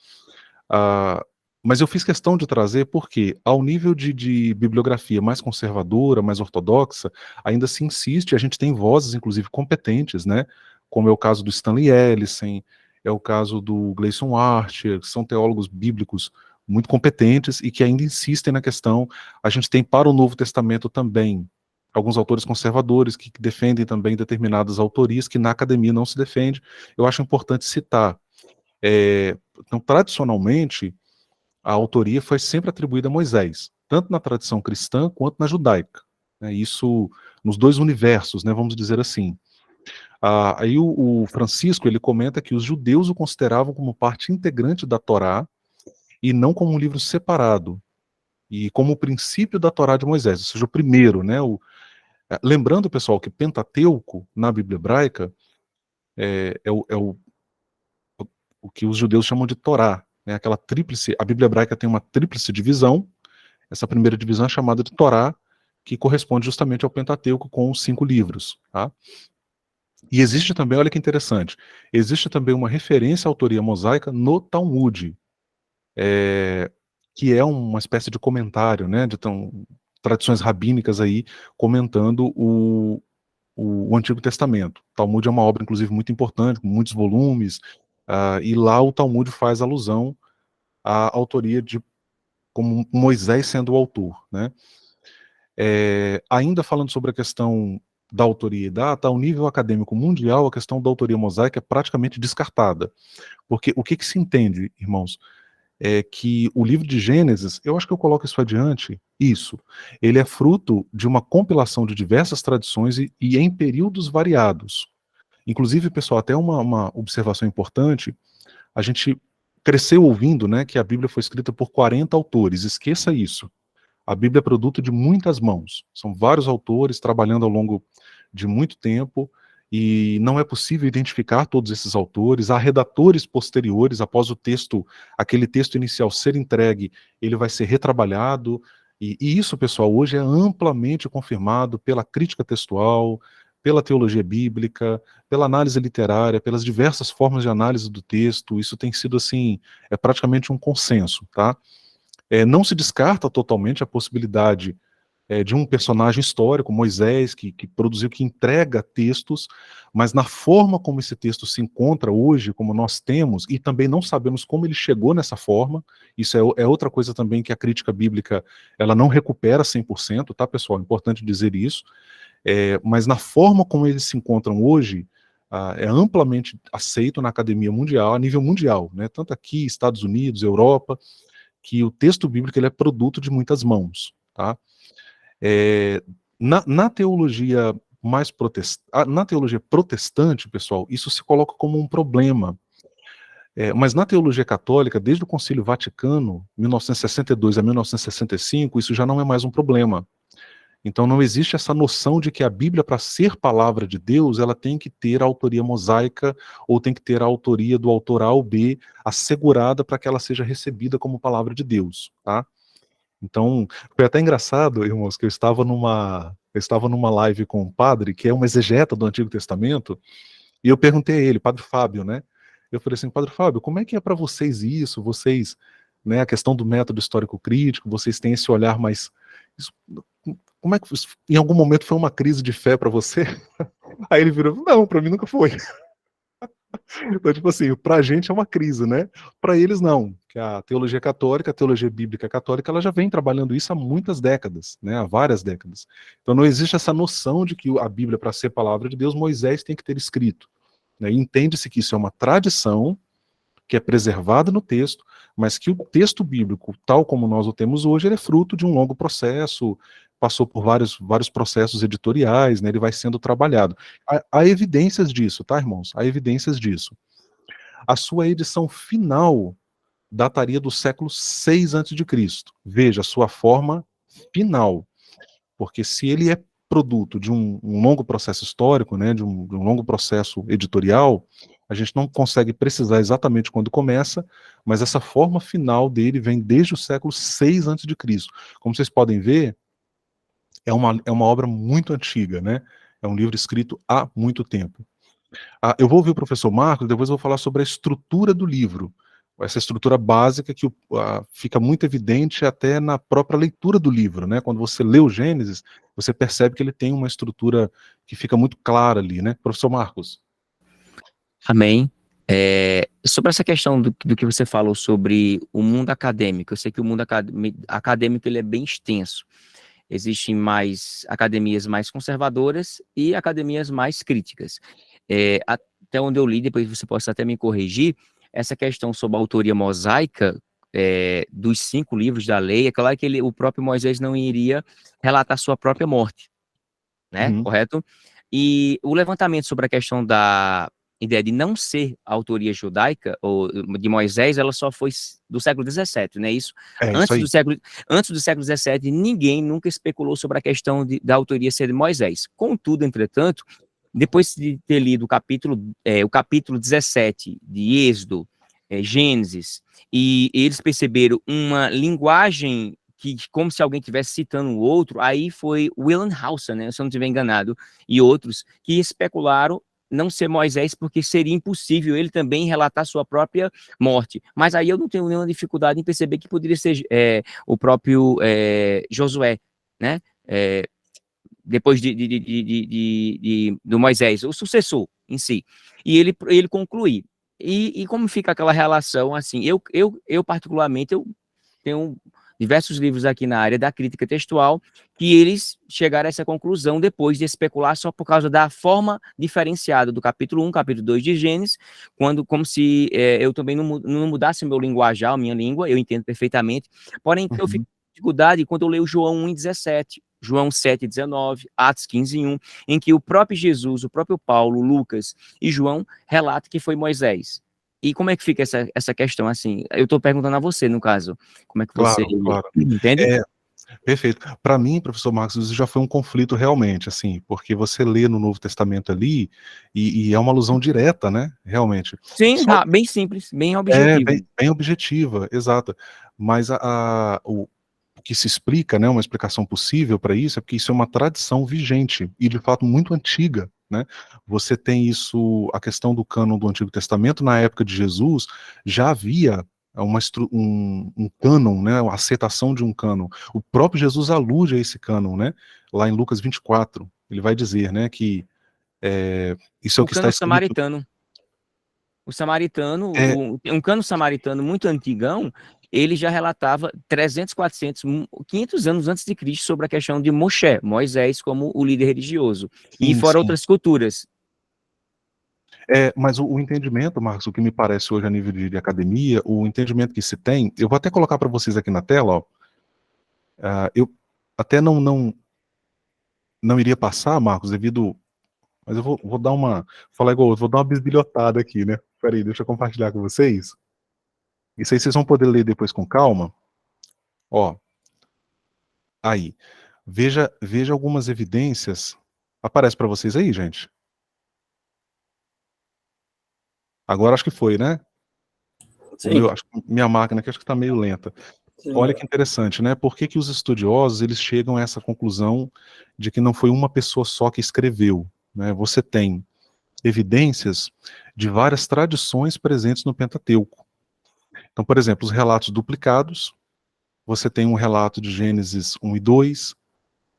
Mas eu fiz questão de trazer porque, ao nível de bibliografia mais conservadora, mais ortodoxa, ainda se insiste, a gente tem vozes, inclusive, competentes, né? Como é o caso do Stanley Ellison, é o caso do Gleason Archer, que são teólogos bíblicos muito competentes e que ainda insistem na questão. A gente tem para o Novo Testamento também alguns autores conservadores que defendem também determinadas autorias que na academia não se defende. Eu acho importante citar. Então, tradicionalmente, a autoria foi sempre atribuída a Moisés, tanto na tradição cristã quanto na judaica. Isso nos dois universos, né, vamos dizer assim. Aí o Francisco, ele comenta que os judeus o consideravam como parte integrante da Torá e não como um livro separado, e como o princípio da Torá de Moisés, ou seja, o primeiro, né? Lembrando, pessoal, que Pentateuco, na Bíblia hebraica, o que os judeus chamam de Torá, né? Aquela tríplice, a Bíblia hebraica tem uma tríplice divisão, essa primeira divisão é chamada de Torá, que corresponde justamente ao Pentateuco com os 5 livros, tá? E existe também, olha que interessante, existe também uma referência à autoria mosaica no Talmud, que é uma espécie de comentário, né, de tradições rabínicas aí, comentando o Antigo Testamento. O Talmud é uma obra, inclusive, muito importante, com muitos volumes, e lá o Talmud faz alusão à autoria como Moisés sendo o autor, né. Ainda falando sobre a questão da autoria e data, ao nível acadêmico mundial, a questão da autoria mosaica é praticamente descartada. Porque o que se entende, irmãos, é que o livro de Gênesis, eu acho que eu coloco isso adiante, ele é fruto de uma compilação de diversas tradições e em períodos variados. Inclusive, pessoal, até uma observação importante, a gente cresceu ouvindo, né, que a Bíblia foi escrita por 40 autores, esqueça isso. A Bíblia é produto de muitas mãos, são vários autores trabalhando ao longo de muito tempo, e não é possível identificar todos esses autores. Há redatores posteriores, após aquele texto inicial ser entregue, ele vai ser retrabalhado, e isso, pessoal, hoje é amplamente confirmado pela crítica textual, pela teologia bíblica, pela análise literária, pelas diversas formas de análise do texto. Isso tem sido, assim, praticamente um consenso, tá? Não se descarta totalmente a possibilidade de um personagem histórico, Moisés, que produziu, que entrega textos, mas na forma como esse texto se encontra hoje, como nós temos, e também não sabemos como ele chegou nessa forma, isso é outra coisa também que a crítica bíblica, ela não recupera 100%, tá, pessoal? É importante dizer isso, mas na forma como eles se encontram hoje, é amplamente aceito na academia mundial, a nível mundial, né? Tanto aqui, Estados Unidos, Europa, que o texto bíblico ele é produto de muitas mãos, tá? Na teologia na teologia protestante, pessoal, isso se coloca como um problema. Mas na teologia católica, desde o Concílio Vaticano, 1962 a 1965, isso já não é mais um problema. Então não existe essa noção de que a Bíblia, para ser palavra de Deus, ela tem que ter a autoria mosaica, ou tem que ter a autoria do autor A ou B assegurada para que ela seja recebida como palavra de Deus, tá? Então, foi até engraçado, irmãos, que eu estava numa live com um padre, que é um exegeta do Antigo Testamento, e eu perguntei a ele, Padre Fábio, né? Eu falei assim, Padre Fábio, como é que é para vocês isso? Vocês, né, a questão do método histórico-crítico, vocês têm esse olhar mais... Como é que em algum momento foi uma crise de fé para você? Aí ele virou, não, para mim nunca foi. Então, tipo assim, pra gente é uma crise, né? Pra eles não, que a teologia católica, a teologia bíblica católica, ela já vem trabalhando isso há muitas décadas, né? Há várias décadas. Então não existe essa noção de que a Bíblia, para ser palavra de Deus, Moisés tem que ter escrito, né? E entende-se que isso é uma tradição que é preservada no texto, mas que o texto bíblico, tal como nós o temos hoje, ele é fruto de um longo processo, passou por vários processos editoriais, né? Ele vai sendo trabalhado. Há evidências disso, tá, irmãos? Há evidências disso. A sua edição final dataria do século 6 a.C. Veja, a sua forma final. Porque se ele é produto de um longo processo histórico, né, de um longo processo editorial, a gente não consegue precisar exatamente quando começa, mas essa forma final dele vem desde o século 6 a.C. Como vocês podem ver, é uma obra muito antiga, né? É um livro escrito há muito tempo. Eu vou ouvir o professor Marcos, depois eu vou falar sobre a estrutura do livro. Essa estrutura básica que fica muito evidente até na própria leitura do livro, né? Quando você lê o Gênesis, você percebe que ele tem uma estrutura que fica muito clara ali, né? Professor Marcos. Amém. Sobre essa questão do que você falou sobre o mundo acadêmico, eu sei que o mundo acadêmico ele é bem extenso. Existem mais academias mais conservadoras e academias mais críticas. Até onde eu li, depois você pode até me corrigir, essa questão sobre a autoria mosaica dos 5 livros da lei, é claro que o próprio Moisés não iria relatar sua própria morte, né? Correto? E o levantamento sobre a questão da ideia de não ser a autoria judaica, ou de Moisés, ela só foi do século XVII, né? Isso Isso aí. Antes do século XVII, ninguém nunca especulou sobre a questão da autoria ser de Moisés. Contudo, entretanto, depois de ter lido o capítulo 17 de Êxodo, Gênesis, e eles perceberam uma linguagem que, como se alguém estivesse citando o outro, aí foi Wilhelm Hauser, né, se eu não estiver enganado, e outros, que especularam não ser Moisés, porque seria impossível ele também relatar sua própria morte. Mas aí eu não tenho nenhuma dificuldade em perceber que poderia ser o próprio Josué, né? Depois do Moisés, o sucessor em si. E ele conclui. E como fica aquela relação, assim, eu particularmente, eu tenho diversos livros aqui na área da crítica textual, que eles chegaram a essa conclusão depois de especular só por causa da forma diferenciada do capítulo 1, capítulo 2 de Gênesis, como se eu também não mudasse meu linguajar, minha língua, eu entendo perfeitamente, porém eu fico com dificuldade quando eu leio João 1:17, João 7:19, Atos 15:1, em que o próprio Jesus, o próprio Paulo, Lucas e João relatam que foi Moisés. E como é que fica essa questão, assim? Eu estou perguntando a você, no caso. Como é que você Claro. entende? Perfeito. Para mim, professor Marcos, isso já foi um conflito realmente, assim, porque você lê no Novo Testamento ali, e é uma alusão direta, né, realmente. Sim, Só bem simples, bem objetivo. bem objetiva, exata. Mas o que se explica, né, uma explicação possível para isso, é porque isso é uma tradição vigente, e de fato muito antiga, né? Você tem isso, a questão do cânon do Antigo Testamento, na época de Jesus, já havia um cânon, né, a acetação de um cânon. O próprio Jesus alude a esse cânon, né? Lá em Lucas 24, ele vai dizer, né, que isso é o que está escrito. Samaritano. O samaritano, um cânon samaritano muito antigão, ele já relatava 300, 400, 500 anos antes de Cristo sobre a questão de Moisés como o líder religioso. E fora outras culturas. Mas o entendimento, Marcos, o que me parece hoje a nível de academia, o entendimento que se tem, eu vou até colocar para vocês aqui na tela, ó. Eu até não iria passar, Marcos, mas eu vou dar falar igual, vou dar uma bisbilhotada aqui, né? Peraí, deixa eu compartilhar com vocês. Isso aí vocês vão poder ler depois com calma. Ó, aí, veja algumas evidências. Aparece para vocês aí, gente? Agora acho que foi, né? Acho que minha máquina aqui acho que está meio lenta. Sim. Olha que interessante, né? Por que os estudiosos eles chegam a essa conclusão de que não foi uma pessoa só que escreveu, né? Você tem evidências de várias tradições presentes no Pentateuco. Então, por exemplo, os relatos duplicados, você tem um relato de Gênesis 1 e 2,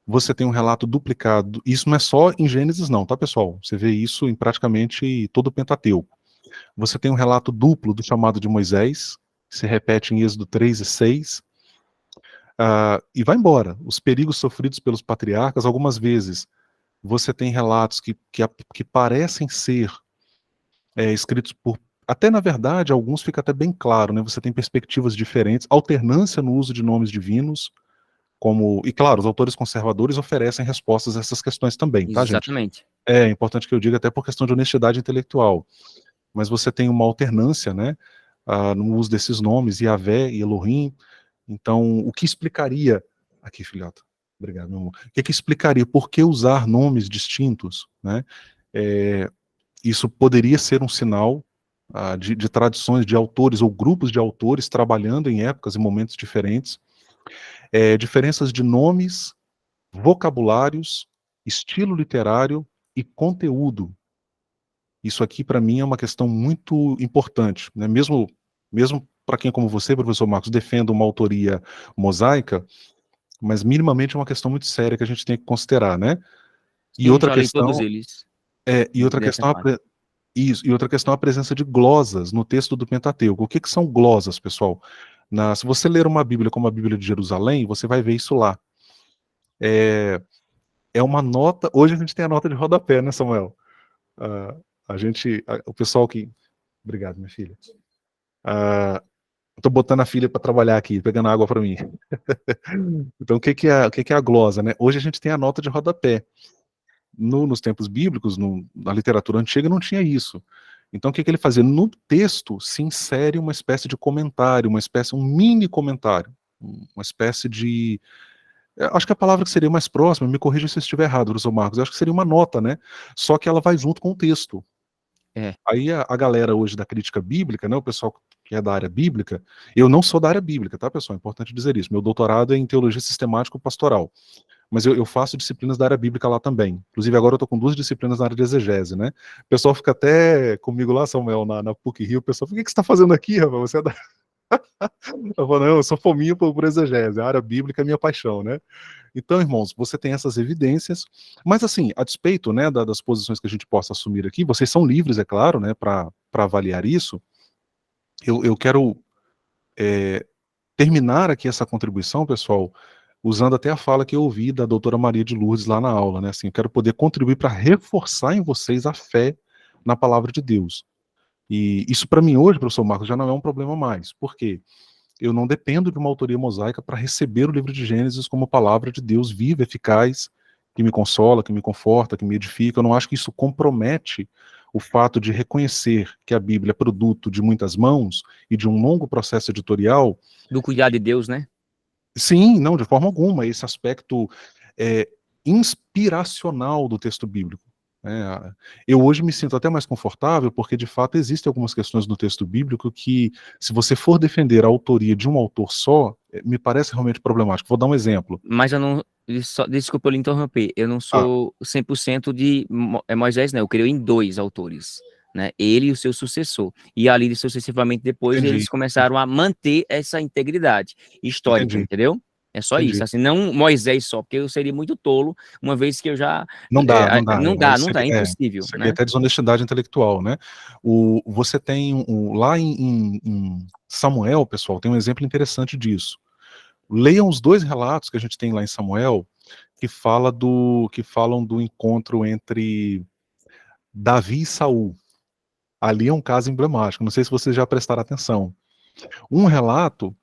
você tem um relato duplicado, isso não é só em Gênesis não, tá pessoal? Você vê isso em praticamente todo o Pentateuco. Você tem um relato duplo do chamado de Moisés, que se repete em Êxodo 3 e 6, e vai embora. Os perigos sofridos pelos patriarcas, algumas vezes, você tem relatos que parecem ser escritos por... Até, na verdade, alguns fica até bem claro, né? Você tem perspectivas diferentes, alternância no uso de nomes divinos, e claro, os autores conservadores oferecem respostas a essas questões também, tá, gente? Exatamente. É importante que eu diga, até por questão de honestidade intelectual. Mas você tem uma alternância, né, no uso desses nomes, Yahvé e Elohim. Então, o que explicaria... Aqui, filhota. Obrigado, meu amor. O que explicaria por que usar nomes distintos, né? Isso poderia ser um sinal de tradições de autores ou grupos de autores trabalhando em épocas e momentos diferentes. Diferenças de nomes, vocabulários, estilo literário e conteúdo. Isso aqui, para mim, é uma questão muito importante, né? Mesmo para quem, como você, professor Marcos, defenda uma autoria mosaica, mas minimamente é uma questão muito séria que a gente tem que considerar, né? E Sim, outra já li questão... todos eles. E outra questão... E outra questão é a presença de glosas no texto do Pentateuco. O que são glosas, pessoal? Se você ler uma Bíblia como a Bíblia de Jerusalém, você vai ver isso lá. É uma nota... Hoje a gente tem a nota de rodapé, né, Samuel? O pessoal que... Obrigado, minha filha. Estou botando a filha para trabalhar aqui, pegando água para mim. Então, o que é a glosa, né? Hoje a gente tem a nota de rodapé. Nos tempos bíblicos, na literatura antiga, não tinha isso. Então, o que ele fazia? No texto se insere uma espécie de comentário, um mini comentário, uma espécie de... Acho que a palavra que seria mais próxima, me corrija se eu estiver errado, professor Marcos, acho que seria uma nota, né? Só que ela vai junto com o texto. Aí a galera hoje da crítica bíblica, né, o pessoal que é da área bíblica, eu não sou da área bíblica, tá, pessoal? É importante dizer isso. Meu doutorado é em teologia sistemática e pastoral. Mas eu faço disciplinas da área bíblica lá também. Inclusive, agora eu estou com 2 disciplinas na área de exegese, né? O pessoal fica até comigo lá, Samuel, na PUC-Rio, o pessoal fica, o que você está fazendo aqui, rapaz? Você é da... Eu falo, não, eu sou fominha por exegese, a área bíblica é minha paixão, né? Então, irmãos, você tem essas evidências, mas assim, a despeito, né, das posições que a gente possa assumir aqui, vocês são livres, é claro, né, para avaliar isso. Eu quero terminar aqui essa contribuição, pessoal, usando até a fala que eu ouvi da doutora Maria de Lourdes lá na aula, né? Assim, eu quero poder contribuir para reforçar em vocês a fé na palavra de Deus. E isso para mim hoje, professor Marcos, já não é um problema mais. Por quê? Eu não dependo de uma autoria mosaica para receber o livro de Gênesis como palavra de Deus viva, eficaz, que me consola, que me conforta, que me edifica. Eu não acho que isso compromete o fato de reconhecer que a Bíblia é produto de muitas mãos e de um longo processo editorial. Do cuidado de Deus, né? Sim, não, de forma alguma. Esse aspecto inspiracional do texto bíblico. Eu hoje me sinto até mais confortável porque, de fato, existem algumas questões no texto bíblico que, se você for defender a autoria de um autor só, me parece realmente problemático. Vou dar um exemplo. Mas eu não... Desculpa eu lhe interromper. Eu não sou 100% de Moisés, né? Eu creio em 2 autores, né? Ele e o seu sucessor. E ali, sucessivamente, depois, Entendi. eles começaram a manter essa integridade histórica, Entendi. entendeu? É só Entendi. isso, assim, não Moisés só, porque eu seria muito tolo, uma vez que eu já... Não dá. É impossível, Isso aqui né? é até desonestidade intelectual, né? Você tem, lá em Samuel, pessoal, tem um exemplo interessante disso. Leiam os 2 relatos que a gente tem lá em Samuel, que falam do encontro entre Davi e Saul. Ali é um caso emblemático, não sei se vocês já prestaram atenção. Um relato,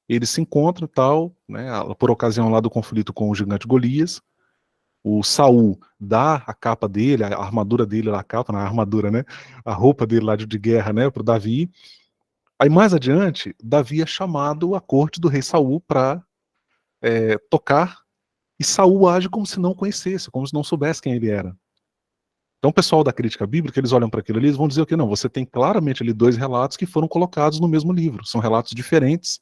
eles se encontram e tal, né, por ocasião lá do conflito com o gigante Golias. O Saul dá a capa dele, a armadura dele, a capa, na armadura, né, a roupa dele lá de guerra, né, pro Davi. Aí mais adiante, Davi é chamado à corte do rei Saul para tocar, e Saul age como se não conhecesse, como se não soubesse quem ele era. Então o pessoal da crítica bíblica, eles olham para aquilo ali, eles vão dizer o que? Não, você tem claramente ali 2 relatos que foram colocados no mesmo livro, são relatos diferentes,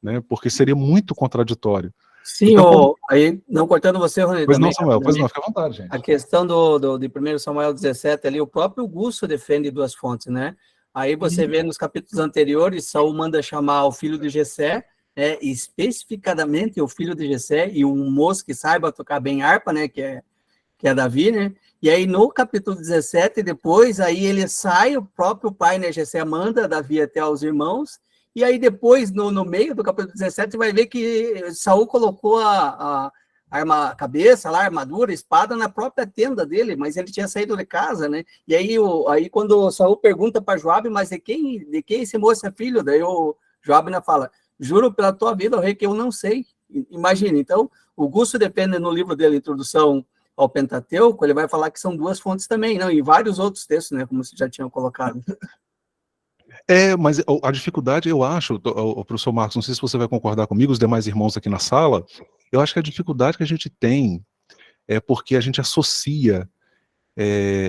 né, porque seria muito contraditório. Sim, então, aí, não cortando você, Rony, pois também, não, Samuel, pois não, fica à vontade, gente. a questão de 1 Samuel 17 ali, o próprio Gusso defende 2 fontes, né? Aí você vê nos capítulos anteriores, Saul manda chamar o filho de Jessé, especificadamente o filho de Jessé, e um moço que saiba tocar bem harpa, né, que que é Davi, né? E aí no capítulo 17, depois, aí ele sai, o próprio pai, né, Jessé, manda Davi até aos irmãos, e aí depois, no meio do capítulo 17, você vai ver que Saul colocou a cabeça lá, a armadura, a espada na própria tenda dele, mas ele tinha saído de casa, né? E aí quando Saul pergunta para Joabe, mas de quem esse moço é filho? Daí o Joabe ainda fala, juro pela tua vida, rei, que eu não sei. Imagina, então, o Gusto depende no livro dele, Introdução ao Pentateuco, ele vai falar que são duas fontes também, não, e vários outros textos, né, como você já tinha colocado. Mas a dificuldade, eu acho, o professor Marcos, não sei se você vai concordar comigo, os demais irmãos aqui na sala, eu acho que a dificuldade que a gente tem é porque a gente associa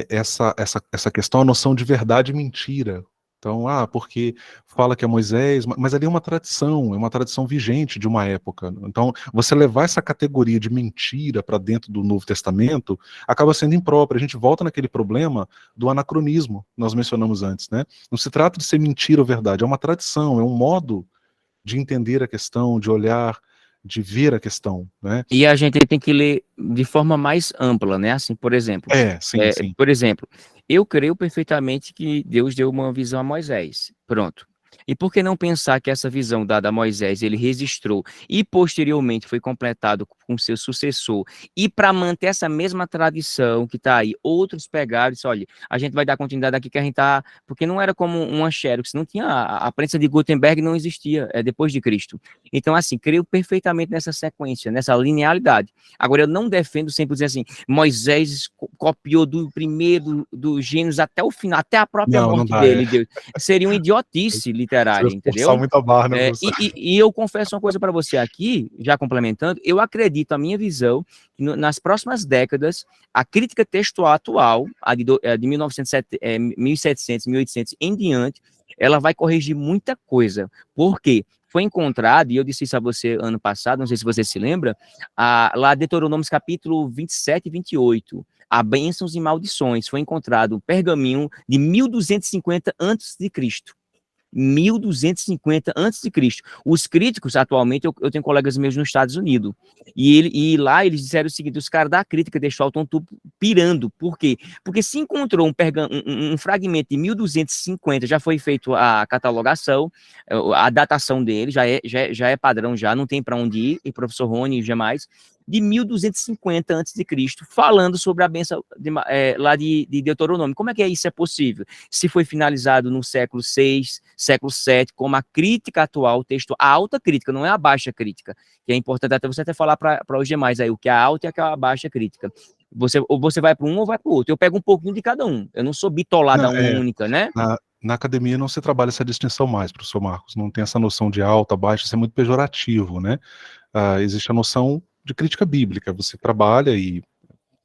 essa questão à noção de verdade e mentira. Então, porque fala que é Moisés, mas ali é uma tradição vigente de uma época. Então, você levar essa categoria de mentira para dentro do Novo Testamento acaba sendo impróprio. A gente volta naquele problema do anacronismo que nós mencionamos antes, né? Não se trata de ser mentira ou verdade, é uma tradição, é um modo de entender a questão, de olhar, de ver a questão, né? E a gente tem que ler de forma mais ampla, né? Assim, por exemplo, sim. Por exemplo, eu creio perfeitamente que Deus deu uma visão a Moisés. Pronto. E por que não pensar que essa visão dada a Moisés, ele registrou e posteriormente foi completado com seu sucessor, e para manter essa mesma tradição que está aí, outros pegaram e disse, olha, a gente vai dar continuidade aqui que a gente tá, porque não era como uma Xerox, não tinha, a prensa de Gutenberg não existia, depois de Cristo. Então, assim, creio perfeitamente nessa sequência, nessa linealidade. Agora, eu não defendo sempre dizer assim, Moisés copiou do primeiro, do Gênesis até o final, até a própria morte dele, Deus. Seria uma idiotice literária, entendeu? Muita barra, né, e eu confesso uma coisa para você aqui, já complementando, eu acredito, a minha visão, que nas próximas décadas, a crítica textual atual, a de 1700, 1800 em diante, ela vai corrigir muita coisa. Por quê? Foi encontrado, e eu disse isso a você ano passado, não sei se você se lembra, lá Deuteronômio capítulo 27 e 28, a bênçãos e maldições, foi encontrado um pergaminho de 1250 a.C., 1250 a.C. Os críticos, atualmente, eu tenho colegas meus nos Estados Unidos, e lá eles disseram o seguinte, os caras da crítica textual estão pirando. Por quê? Porque se encontrou um fragmento de 1250, já foi feito a catalogação, a datação dele, já é padrão, já não tem para onde ir, e professor Rony e demais, de 1250 a.C., falando sobre a bênção lá de Deuteronômio. Como é que isso é possível? Se foi finalizado no século VI, século VII, como a crítica atual, texto, a alta crítica, não é a baixa crítica, que é importante até você falar para os demais aí, o que é a alta e o que é a baixa crítica. Ou você vai para um ou vai para o outro. Eu pego um pouquinho de cada um. Eu não sou bitolado a uma única, né? Na academia não se trabalha essa distinção mais, professor Marcos. Não tem essa noção de alta, baixa, isso é muito pejorativo, né? Existe a noção de crítica bíblica. Você trabalha e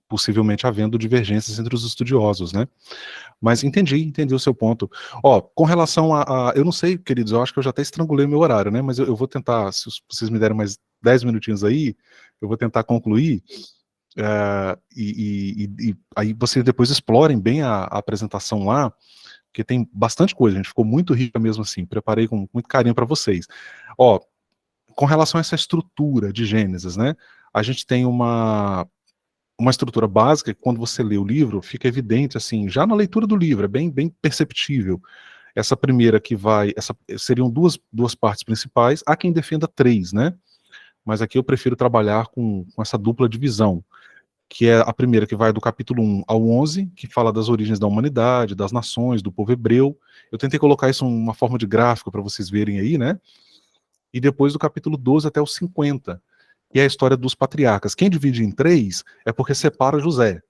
possivelmente havendo divergências entre os estudiosos, né? Mas entendi o seu ponto. Com relação eu não sei, queridos, eu acho que eu já até estrangulei meu horário, né? Mas eu vou tentar, se vocês me derem mais 10 minutinhos aí, eu vou tentar concluir, e aí vocês depois explorem bem a apresentação lá, porque tem bastante coisa, a gente ficou muito rica mesmo assim, preparei com muito carinho para vocês. Com relação a essa estrutura de Gênesis, né? A gente tem uma estrutura básica que quando você lê o livro, fica evidente, assim, já na leitura do livro, é bem perceptível. Essa primeira seriam duas partes principais, há quem defenda 3, né? Mas aqui eu prefiro trabalhar com essa dupla divisão, que é a primeira que vai do capítulo 1 ao 11, que fala das origens da humanidade, das nações, do povo hebreu. Eu tentei colocar isso em uma forma de gráfico para vocês verem aí, né? E depois do capítulo 12 até o 50, que é a história dos patriarcas. Quem divide em 3 é porque separa José,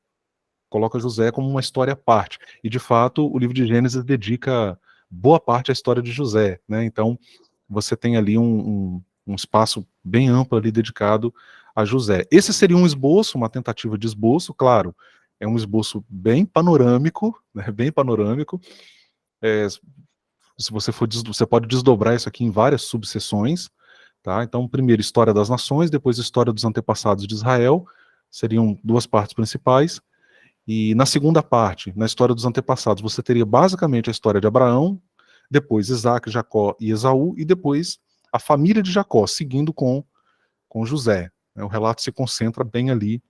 coloca José como uma história à parte. E, de fato, o livro de Gênesis dedica boa parte à história de José, né? Então, você tem ali um espaço bem amplo ali dedicado a José. Esse seria um esboço, uma tentativa de esboço, claro, é um esboço bem panorâmico, né? Bem panorâmico. Se você você pode desdobrar isso aqui em várias subseções, tá? Então, primeiro, história das nações, depois história dos antepassados de Israel, seriam 2 partes principais, e na segunda parte, na história dos antepassados, você teria basicamente a história de Abraão, depois Isaac, Jacó e Esaú, e depois a família de Jacó, seguindo com José. O relato se concentra bem ali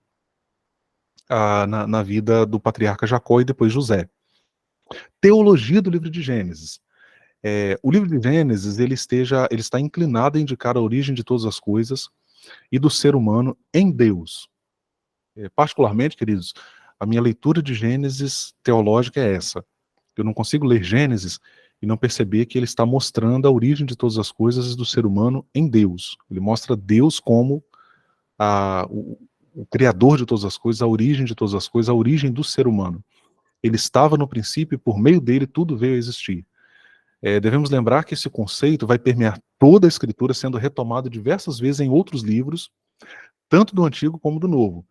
na vida do patriarca Jacó e depois José. Teologia do livro de Gênesis. O livro de Gênesis ele está inclinado a indicar a origem de todas as coisas e do ser humano em Deus. Particularmente, queridos, a minha leitura de Gênesis teológica é essa. Eu não consigo ler Gênesis e não perceber que ele está mostrando a origem de todas as coisas do ser humano em Deus. Ele mostra Deus como o criador de todas as coisas, a origem de todas as coisas, a origem do ser humano. Ele estava no princípio e por meio dele tudo veio a existir. Devemos lembrar que esse conceito vai permear toda a Escritura, sendo retomado diversas vezes em outros livros, tanto do Antigo como do Novo.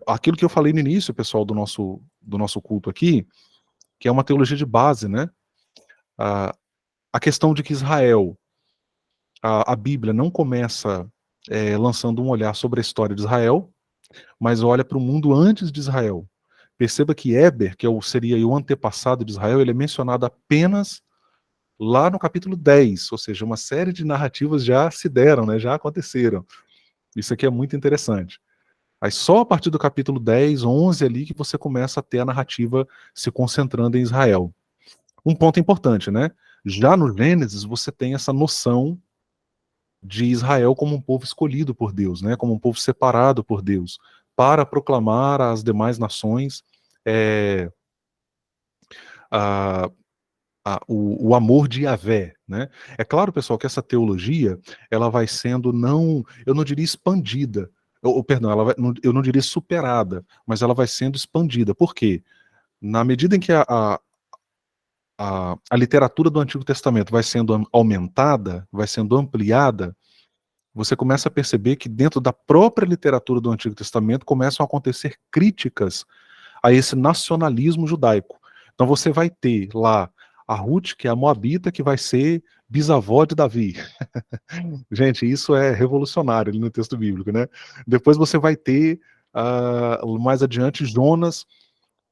Aquilo que eu falei no início, pessoal, do nosso culto aqui, que é uma teologia de base, né? A questão de que Israel, a Bíblia não começa lançando um olhar sobre a história de Israel, mas olha para o mundo antes de Israel. Perceba que Éber, que seria o antepassado de Israel, ele é mencionado apenas lá no capítulo 10, ou seja, uma série de narrativas já se deram, né, já aconteceram. Isso aqui é muito interessante. Aí só a partir do capítulo 10, 11 ali que você começa a ter a narrativa se concentrando em Israel. Um ponto importante, né? Já no Gênesis você tem essa noção de Israel como um povo escolhido por Deus, né? Como um povo separado por Deus, para proclamar às demais nações o amor de Yahvé, né? É claro, pessoal, que essa teologia ela vai sendo eu não diria expandida, perdão, eu não diria superada, mas ela vai sendo expandida. Por quê? Na medida em que a literatura do Antigo Testamento vai sendo aumentada, vai sendo ampliada, você começa a perceber que dentro da própria literatura do Antigo Testamento começam a acontecer críticas a esse nacionalismo judaico. Então você vai ter lá a Ruth, que é a Moabita, que vai ser bisavó de Davi. Gente, isso é revolucionário ali no texto bíblico, né? Depois você vai ter, mais adiante, Jonas,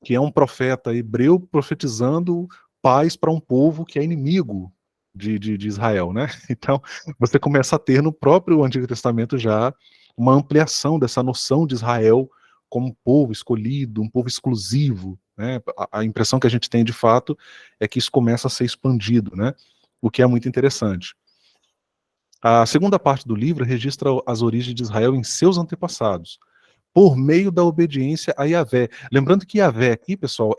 que é um profeta hebreu profetizando paz para um povo que é inimigo de Israel, né? Então, você começa a ter no próprio Antigo Testamento já uma ampliação dessa noção de Israel como um povo escolhido, um povo exclusivo, né? A impressão que a gente tem de fato é que isso começa a ser expandido, né? O que é muito interessante. A segunda parte do livro registra as origens de Israel em seus antepassados, por meio da obediência a Yahvé. Lembrando que Yahvé aqui, pessoal,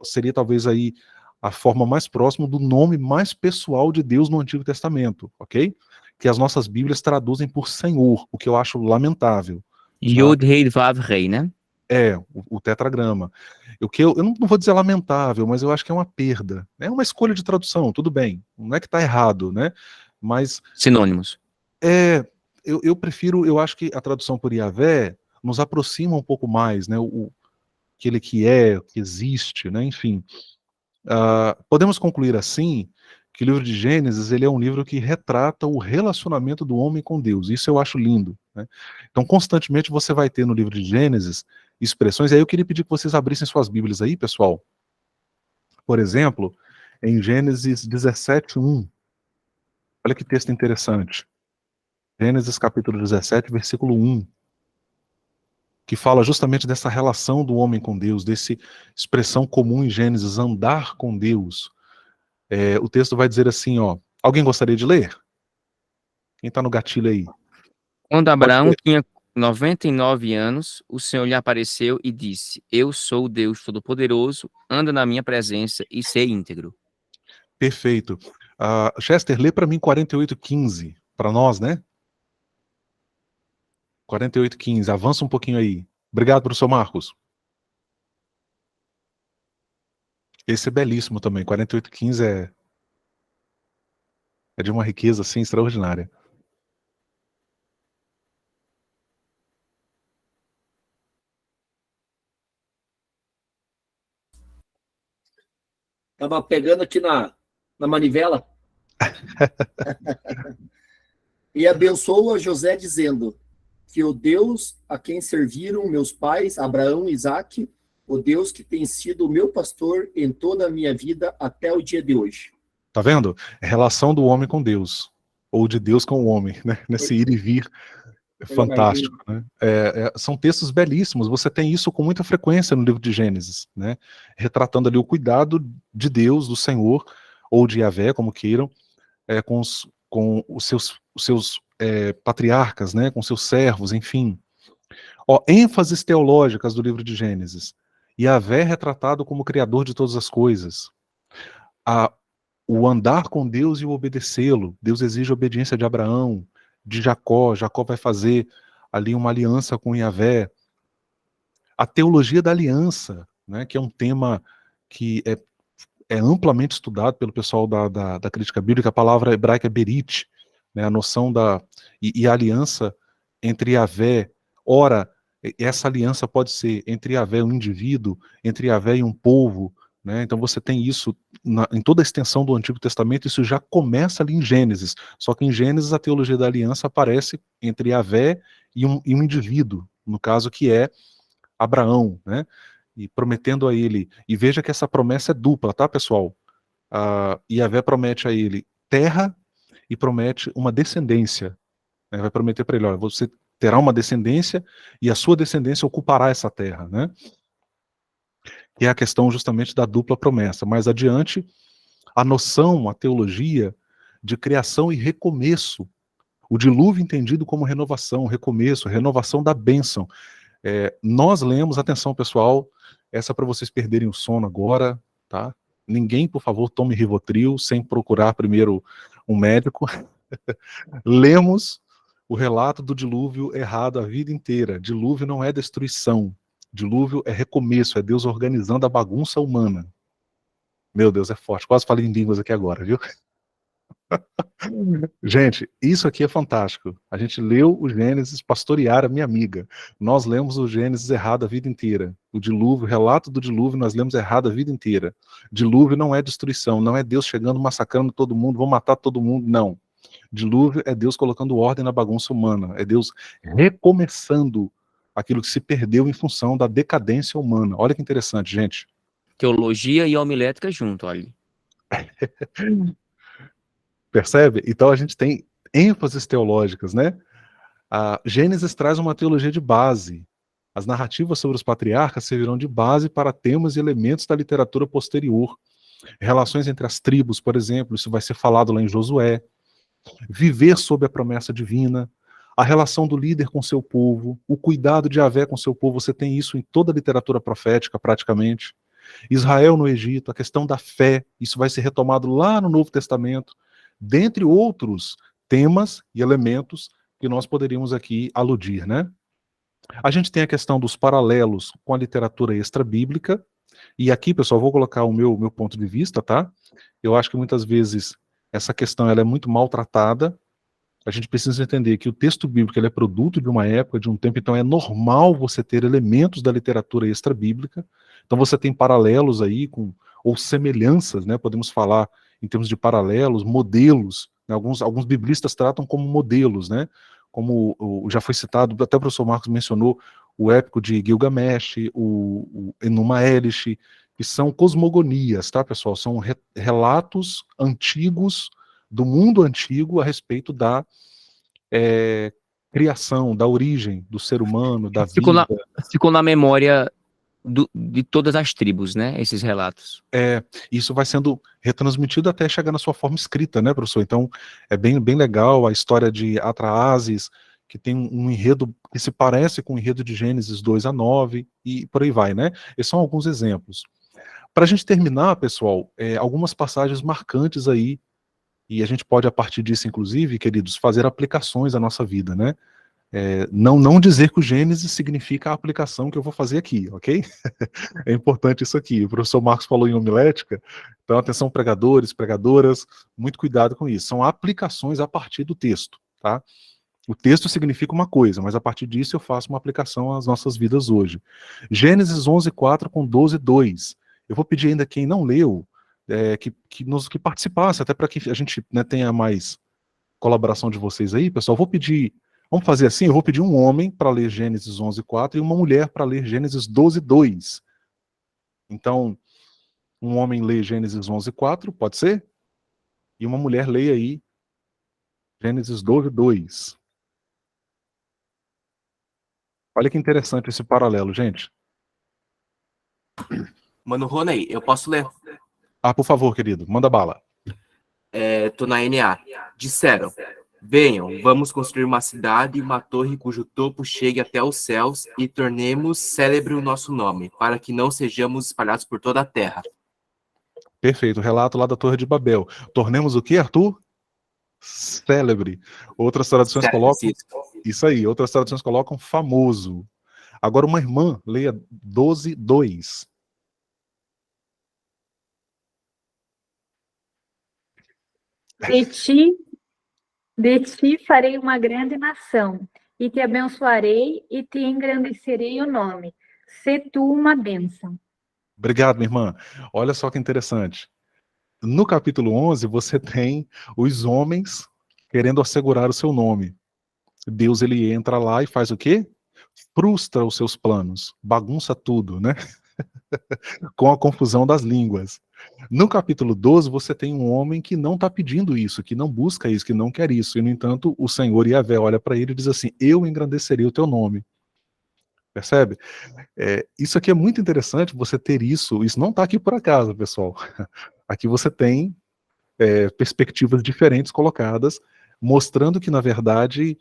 seria talvez aí a forma mais próxima do nome mais pessoal de Deus no Antigo Testamento, ok? Que as nossas Bíblias traduzem por Senhor, o que eu acho lamentável. Yod, Rei, Vav, Rei, né? O tetragrama. Eu não vou dizer lamentável, mas eu acho que é uma perda. É uma escolha de tradução, tudo bem. Não é que está errado, né? Mas... Sinônimos. Eu prefiro, eu acho que a tradução por Yahvé nos aproxima um pouco mais, né? Aquele que existe, né? Enfim. Podemos concluir assim que o livro de Gênesis ele é um livro que retrata o relacionamento do homem com Deus. Isso eu acho lindo, né? Então, constantemente você vai ter no livro de Gênesis expressões. E aí eu queria pedir que vocês abrissem suas Bíblias aí, pessoal. Por exemplo, em Gênesis 17:1. Olha que texto interessante. Gênesis capítulo 17, versículo 1. Que fala justamente dessa relação do homem com Deus, dessa expressão comum em Gênesis, andar com Deus. O texto vai dizer assim, ó. Alguém gostaria de ler? Quem está no gatilho aí? Quando Abraão tinha 99 anos, o Senhor lhe apareceu e disse: Eu sou o Deus Todo-Poderoso, anda na minha presença e ser íntegro. Perfeito. Chester, lê para mim 48:15, para nós, né? 48:15, avança um pouquinho aí. Obrigado, professor Marcos. Esse é belíssimo também, 48:15 é de uma riqueza assim extraordinária. Estava pegando aqui na manivela. E abençoou a José, dizendo que o Deus a quem serviram meus pais, Abraão e Isaque, o Deus que tem sido o meu pastor em toda a minha vida até o dia de hoje. Tá vendo? É relação do homem com Deus, ou de Deus com o homem, né? Nesse ir e vir É fantástico, né? São textos belíssimos, você tem isso com muita frequência no livro de Gênesis, né? Retratando ali o cuidado de Deus, do Senhor, ou de Yahvé, como queiram, com os seus patriarcas, né? Com seus servos, enfim. Ó, ênfases teológicas do livro de Gênesis. Yahvé é retratado como criador de todas as coisas. O andar com Deus e o obedecê-lo. Deus exige a obediência de Abraão, de Jacó. Jacó vai fazer ali uma aliança com Yahvé. A teologia da aliança, né, que é um tema que é amplamente estudado pelo pessoal da crítica bíblica. A palavra hebraica é berit, né, a noção e a aliança entre Yahvé. Ora, essa aliança pode ser entre Yahvé e um indivíduo, entre Yahvé e um povo, né? Então você tem isso em toda a extensão do Antigo Testamento. Isso já começa ali em Gênesis, só que em Gênesis a teologia da aliança aparece entre Yahvé e um indivíduo, no caso que é Abraão, né? E prometendo a ele, e veja que essa promessa é dupla, tá, pessoal? Yahvé promete a ele terra e promete uma descendência, né? Vai prometer para ele, olha, você terá uma descendência e a sua descendência ocupará essa terra, né? Que é a questão justamente da dupla promessa. Mais adiante, a noção, a teologia de criação e recomeço, o dilúvio entendido como renovação, recomeço, renovação da bênção. Nós lemos, atenção pessoal, essa para vocês perderem o sono agora, tá? Ninguém, por favor, tome Rivotril sem procurar primeiro um médico. Lemos o relato do dilúvio errado a vida inteira. Dilúvio não é destruição. Dilúvio é recomeço, é Deus organizando a bagunça humana. Meu Deus, é forte. Quase falei em línguas aqui agora, viu? Gente, isso aqui é fantástico. A gente leu o Gênesis, pastorear minha amiga. Nós lemos o Gênesis errado a vida inteira. O dilúvio, o relato do dilúvio, nós lemos errado a vida inteira. Dilúvio não é destruição, não é Deus chegando massacrando todo mundo, vou matar todo mundo, não. Dilúvio é Deus colocando ordem na bagunça humana, é Deus recomeçando aquilo que se perdeu em função da decadência humana. Olha que interessante, gente. Teologia e homilética junto, olha. Percebe? Então a gente tem ênfases teológicas, né? A Gênesis traz uma teologia de base. As narrativas sobre os patriarcas servirão de base para temas e elementos da literatura posterior. Relações entre as tribos, por exemplo, isso vai ser falado lá em Josué. Viver sob a promessa divina, a relação do líder com seu povo, o cuidado de Yahvé com seu povo, você tem isso em toda a literatura profética, praticamente. Israel no Egito, a questão da fé, isso vai ser retomado lá no Novo Testamento, dentre outros temas e elementos que nós poderíamos aqui aludir, né? A gente tem a questão dos paralelos com a literatura extra-bíblica, e aqui, pessoal, vou colocar o meu ponto de vista, tá? Eu acho que muitas vezes essa questão ela é muito maltratada. A gente precisa entender que o texto bíblico ele é produto de uma época, de um tempo, então é normal você ter elementos da literatura extra-bíblica. Então você tem paralelos aí, ou semelhanças, né? Podemos falar em termos de paralelos, modelos, né? Alguns biblistas tratam como modelos, né? Como já foi citado, até o professor Marcos mencionou, o épico de Gilgamesh, o Enuma Elish, que são cosmogonias, tá, pessoal? São relatos antigos, do mundo antigo, a respeito da criação, da origem do ser humano, da vida. Ficou na memória de todas as tribos, né, esses relatos. Isso vai sendo retransmitido até chegar na sua forma escrita, né, professor? Então, é bem legal a história de Atraazes, que tem um enredo que se parece com o enredo de Gênesis 2-9, e por aí vai, né? Esses são alguns exemplos. Para a gente terminar, pessoal, algumas passagens marcantes aí, e a gente pode, a partir disso, inclusive, queridos, fazer aplicações à nossa vida, né? Não dizer que o Gênesis significa a aplicação que eu vou fazer aqui, ok? É importante isso aqui. O professor Marcos falou em homilética, então atenção pregadores, pregadoras, muito cuidado com isso. São aplicações a partir do texto, tá? O texto significa uma coisa, mas a partir disso eu faço uma aplicação às nossas vidas hoje. Gênesis 11:4 com 12:2. Eu vou pedir ainda quem não leu, que participasse, até para que a gente, né, tenha mais colaboração de vocês aí, pessoal. Vamos fazer assim, eu vou pedir um homem para ler Gênesis 11:4 e uma mulher para ler Gênesis 12:2. Então, um homem lê Gênesis 11:4, pode ser? E uma mulher lê aí Gênesis 12:2. Olha que interessante esse paralelo, gente. Mano, Ronei, eu posso ler? Ah, por favor, querido, manda bala. Tô na NA. Disseram, venham, vamos construir uma cidade e uma torre cujo topo chegue até os céus e tornemos célebre o nosso nome, para que não sejamos espalhados por toda a terra. Perfeito, relato lá da Torre de Babel. Tornemos o que, Arthur? Célebre. Outras traduções colocam... Isso aí, outras traduções colocam famoso. Agora uma irmã, leia 12:2. De ti farei uma grande nação, e te abençoarei e te engrandecerei o nome. Sê tu uma bênção. Obrigado, minha irmã. Olha só que interessante. No capítulo 11, você tem os homens querendo assegurar o seu nome. Deus, ele entra lá e faz o quê? Frustra os seus planos, bagunça tudo, né? Com a confusão das línguas. No capítulo 12, você tem um homem que não está pedindo isso, que não busca isso, que não quer isso. E, no entanto, o Senhor Yahvé olha para ele e diz assim, eu engrandecerei o teu nome. Percebe? Isso aqui é muito interessante, você ter isso. Isso não está aqui por acaso, pessoal. Aqui você tem perspectivas diferentes colocadas, mostrando que, na verdade,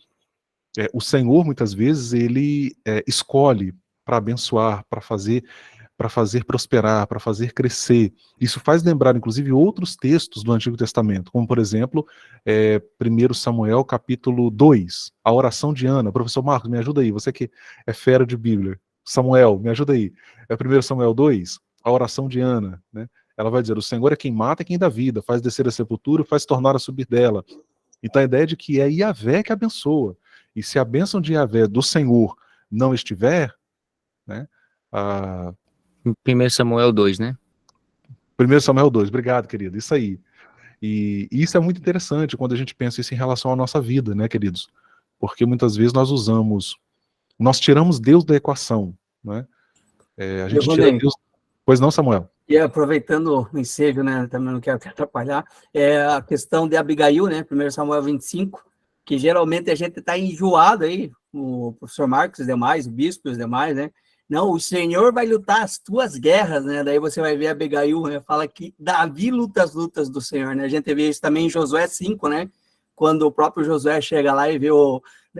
o Senhor, muitas vezes, ele escolhe para abençoar, para fazer prosperar, para fazer crescer. Isso faz lembrar, inclusive, outros textos do Antigo Testamento, como, por exemplo, 1 Samuel, capítulo 2, a oração de Ana. Professor Marcos, me ajuda aí, você que é fera de Bíblia. Samuel, me ajuda aí. 1 Samuel 2, a oração de Ana, né? Ela vai dizer, o Senhor é quem mata e quem dá vida, faz descer a sepultura e faz tornar a subir dela. Então a ideia de que é Yahvé que abençoa. E se a bênção de Yahvé do Senhor não estiver, né? 1 Samuel 2, né? 1 Samuel 2, obrigado, querido, isso aí. E isso é muito interessante quando a gente pensa isso em relação à nossa vida, né, queridos? Porque muitas vezes nós tiramos Deus da equação, né? A gente tira Deus... Pois não, Samuel? E aproveitando o ensejo, né, também não quero te atrapalhar, a questão de Abigail, né, 1 Samuel 25, que geralmente a gente está enjoado aí, o professor Marcos e os demais, o bispo e os demais, né? Não, o Senhor vai lutar as tuas guerras, né? Daí você vai ver Abigail, né? Fala que Davi luta as lutas do Senhor, né? A gente vê isso também em Josué 5, né? Quando o próprio Josué chega lá e vê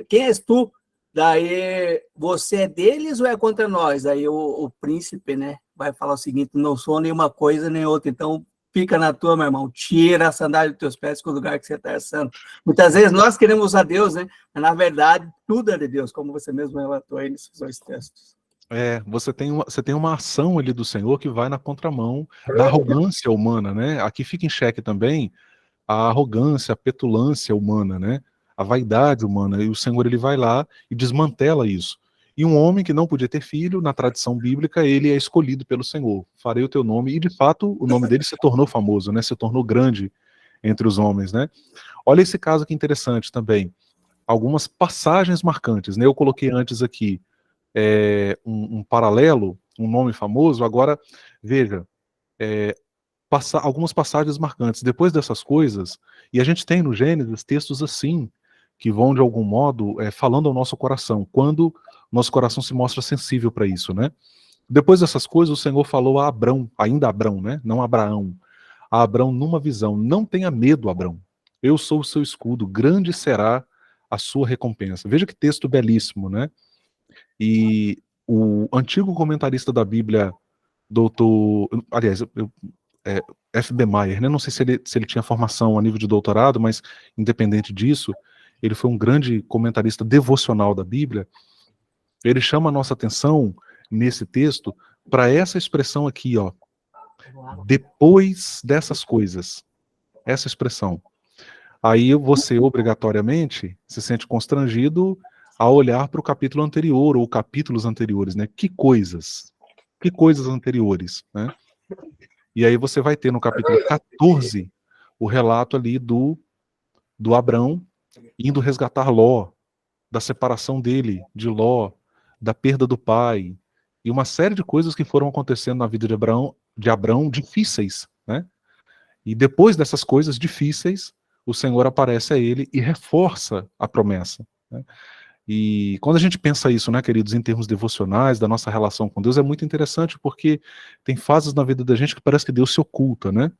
quem és tu? Daí, você é deles ou é contra nós? Aí o príncipe, né? Vai falar o seguinte, não sou nenhuma coisa nem outra, então fica na tua, meu irmão, tira a sandália dos teus pés com o lugar que você está santo. Muitas vezes nós queremos usar Deus, né? Mas, na verdade, tudo é de Deus, como você mesmo relatou aí nesses dois textos. Você tem uma ação ali do Senhor que vai na contramão da arrogância humana, né? Aqui fica em xeque também a arrogância, a petulância humana, né? A vaidade humana. E o Senhor, ele vai lá e desmantela isso. E um homem que não podia ter filho, na tradição bíblica, ele é escolhido pelo Senhor. Farei o teu nome. E, de fato, o nome dele se tornou famoso, né? Se tornou grande entre os homens, né? Olha esse caso aqui interessante também. Algumas passagens marcantes, né? Eu coloquei antes aqui um paralelo, um nome famoso. Agora, veja, algumas passagens marcantes. Depois dessas coisas, e a gente tem no Gênesis textos assim, que vão, de algum modo, falando ao nosso coração, quando nosso coração se mostra sensível para isso, né? Depois dessas coisas, o Senhor falou a Abrão, ainda Abrão, né? Não Abraão. A Abrão numa visão, não tenha medo, Abrão. Eu sou o seu escudo, grande será a sua recompensa. Veja que texto belíssimo, né? E o antigo comentarista da Bíblia, F.B. Meyer, né? Não sei se ele tinha formação a nível de doutorado, mas independente disso, ele foi um grande comentarista devocional da Bíblia. Ele chama a nossa atenção nesse texto para essa expressão aqui, ó. Depois dessas coisas. Essa expressão. Aí você obrigatoriamente se sente constrangido a olhar para o capítulo anterior ou capítulos anteriores, né? Que coisas anteriores, né? E aí você vai ter no capítulo 14 o relato ali do Abrão indo resgatar Ló, da separação dele de Ló, da perda do pai, e uma série de coisas que foram acontecendo na vida de Abrão difíceis, né? E depois dessas coisas difíceis, o Senhor aparece a ele e reforça a promessa, né? E quando a gente pensa isso, né, queridos, em termos devocionais, da nossa relação com Deus, é muito interessante, porque tem fases na vida da gente que parece que Deus se oculta, né?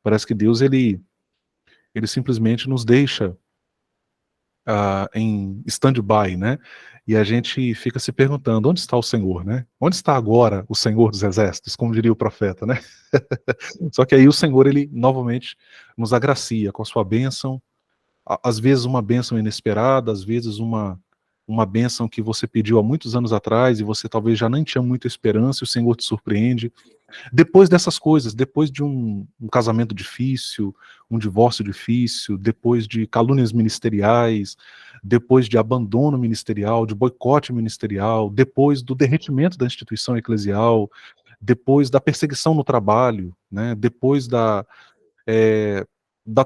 Parece que Deus, ele simplesmente nos deixa em stand-by, né? E a gente fica se perguntando, onde está o Senhor, né? Onde está agora o Senhor dos Exércitos, como diria o profeta, né? Só que aí o Senhor, ele novamente nos agracia com a sua bênção, às vezes uma bênção inesperada, às vezes uma bênção que você pediu há muitos anos atrás e você talvez já nem tinha muita esperança e o Senhor te surpreende. Depois dessas coisas, depois de um casamento difícil, um divórcio difícil, depois de calúnias ministeriais, depois de abandono ministerial, de boicote ministerial, depois do derretimento da instituição eclesial, depois da perseguição no trabalho, né, depois da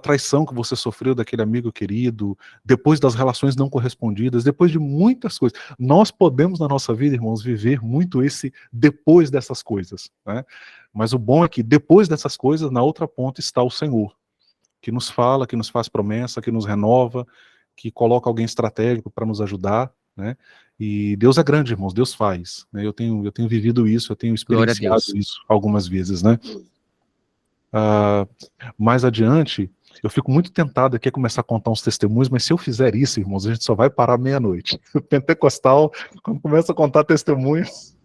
traição que você sofreu daquele amigo querido, depois das relações não correspondidas, depois de muitas coisas. Nós podemos, na nossa vida, irmãos, viver muito esse depois dessas coisas, né? Mas o bom é que depois dessas coisas, na outra ponta está o Senhor, que nos fala, que nos faz promessa, que nos renova, que coloca alguém estratégico para nos ajudar, né? E Deus é grande, irmãos, Deus faz, né? Eu tenho vivido isso, eu tenho Glória a experienciado Deus. isso algumas vezes, né? Mais adiante, eu fico muito tentado aqui a começar a contar uns testemunhos, mas se eu fizer isso, irmãos, a gente só vai parar meia-noite. O pentecostal, quando começa a contar testemunhos...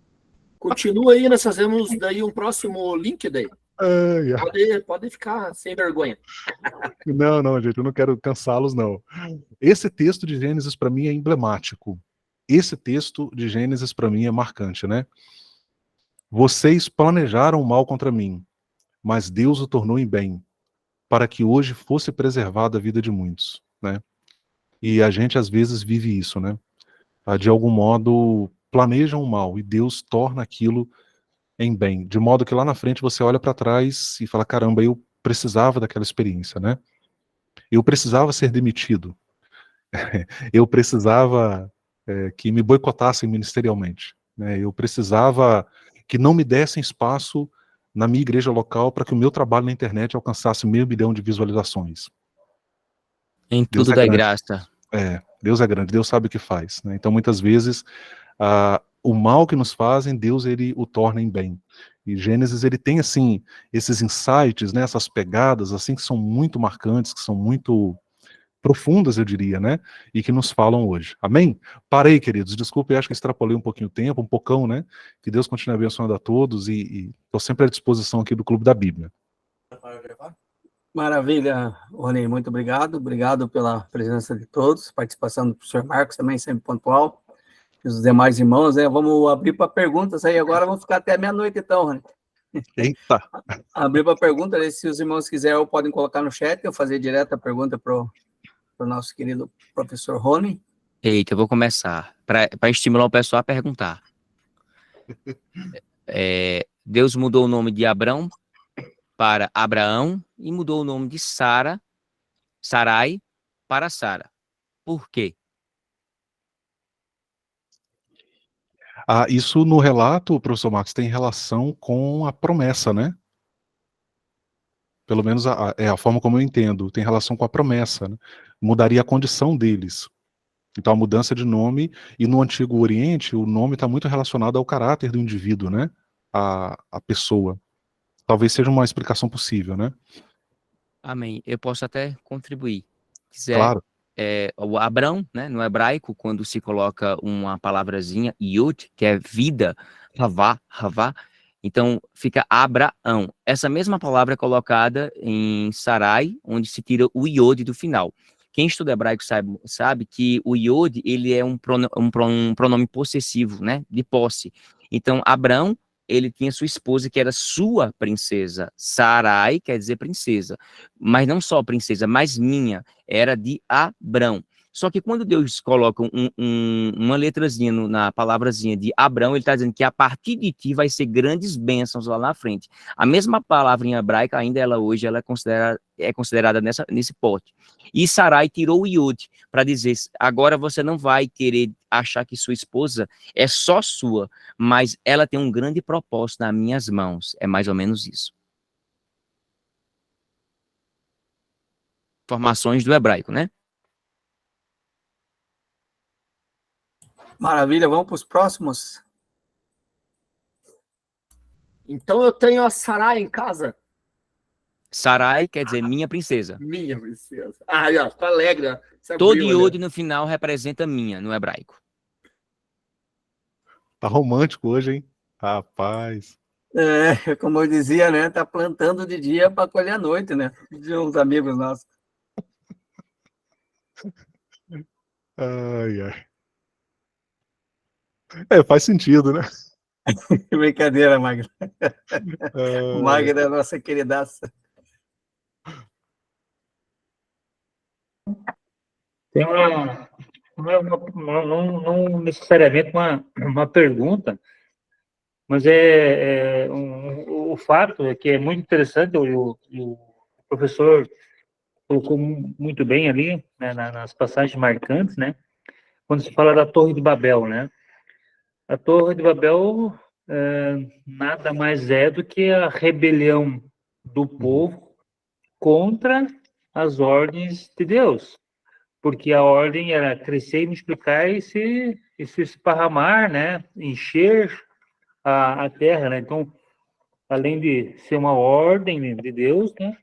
Continua aí, nós fazemos daí um próximo link daí. Ai, ai. Pode ficar sem vergonha. Não, gente, eu não quero cansá-los, não. Esse texto de Gênesis, para mim, é emblemático. Esse texto de Gênesis, para mim, é marcante, né? Vocês planejaram o mal contra mim, mas Deus o tornou em bem, para que hoje fosse preservada a vida de muitos, né? E a gente, às vezes, vive isso, né? De algum modo, planejam o mal, e Deus torna aquilo em bem, de modo que lá na frente você olha para trás e fala, caramba, eu precisava daquela experiência, né? Eu precisava ser demitido, eu precisava que me boicotassem ministerialmente, né? Eu precisava que não me dessem espaço na minha igreja local para que o meu trabalho na internet alcançasse 500 mil de visualizações. Em Deus tudo é dá grande. graça. Deus é grande, Deus sabe o que faz, né? Então muitas vezes o mal que nos fazem, Deus ele o torna em bem. E Gênesis ele tem assim esses insights, né, essas pegadas assim que são muito marcantes, que são muito profundas, eu diria, né, e que nos falam hoje. Amém? Parei, queridos, desculpa, eu acho que extrapolei um pouquinho o tempo, um pocão, né? Que Deus continue abençoando a todos e estou sempre à disposição aqui do Clube da Bíblia. Maravilha, Rony, muito obrigado. Obrigado pela presença de todos, participação do professor Marcos também, sempre pontual, e os demais irmãos, né? Vamos abrir para perguntas aí agora, vamos ficar até meia-noite então, Rony. Eita! Abrir para perguntas, se os irmãos quiserem, podem colocar no chat, eu fazer direto a pergunta para o nosso querido professor Rony. Eita, eu vou começar. Para estimular o pessoal a perguntar. Deus mudou o nome de Abrão para Abraão e mudou o nome de Sarai, para Sara. Por quê? Isso no relato, professor Marcos, tem relação com a promessa, né? Pelo menos é a forma como eu entendo, tem relação com a promessa, né? Mudaria a condição deles. Então a mudança de nome, e no Antigo Oriente, o nome está muito relacionado ao caráter do indivíduo, né? A pessoa. Talvez seja uma explicação possível, né? Amém. Eu posso até contribuir. Quiser, Claro. o Abrão, né, no hebraico, quando se coloca uma palavrazinha, Yod, que é vida, Havá, então fica Abraão. Essa mesma palavra é colocada em Sarai, onde se tira o Yod do final. Quem estuda hebraico sabe que o Yod, ele é um pronome possessivo, né, de posse. Então, Abrão, ele tinha sua esposa que era sua princesa. Sarai quer dizer princesa, mas não só princesa, mas minha, era de Abrão. Só que quando Deus coloca uma letrazinha na palavrazinha de Abrão, ele está dizendo que a partir de ti vai ser grandes bênçãos lá na frente. A mesma palavra em hebraico, ainda hoje, ela é considerada nesse pote. E Sarai tirou o Yod para dizer, agora você não vai querer achar que sua esposa é só sua, mas ela tem um grande propósito nas minhas mãos. É mais ou menos isso. Informações do hebraico, né? Maravilha, vamos para os próximos. Então eu tenho a Sarai em casa. Sarai quer dizer minha princesa. Minha princesa. Ah, ó, tá alegre. Ó. Se Todo abriu, iode né? no final representa minha, no hebraico. Tá romântico hoje, hein? Rapaz. É, como eu dizia, né? Tá plantando de dia para colher à noite, né? De uns amigos nossos. Ai, ai. Faz sentido, né? Que brincadeira, Magda. O Ai, Magda é a nossa queridaça. Tem não necessariamente uma pergunta, mas o fato é que é muito interessante, o professor colocou muito bem ali, né, nas passagens marcantes, né, quando se fala da Torre de Babel, né? A Torre de Babel nada mais é do que a rebelião do povo contra as ordens de Deus, porque a ordem era crescer e multiplicar e se esparramar, né, encher a terra, né? Então, além de ser uma ordem de Deus, né?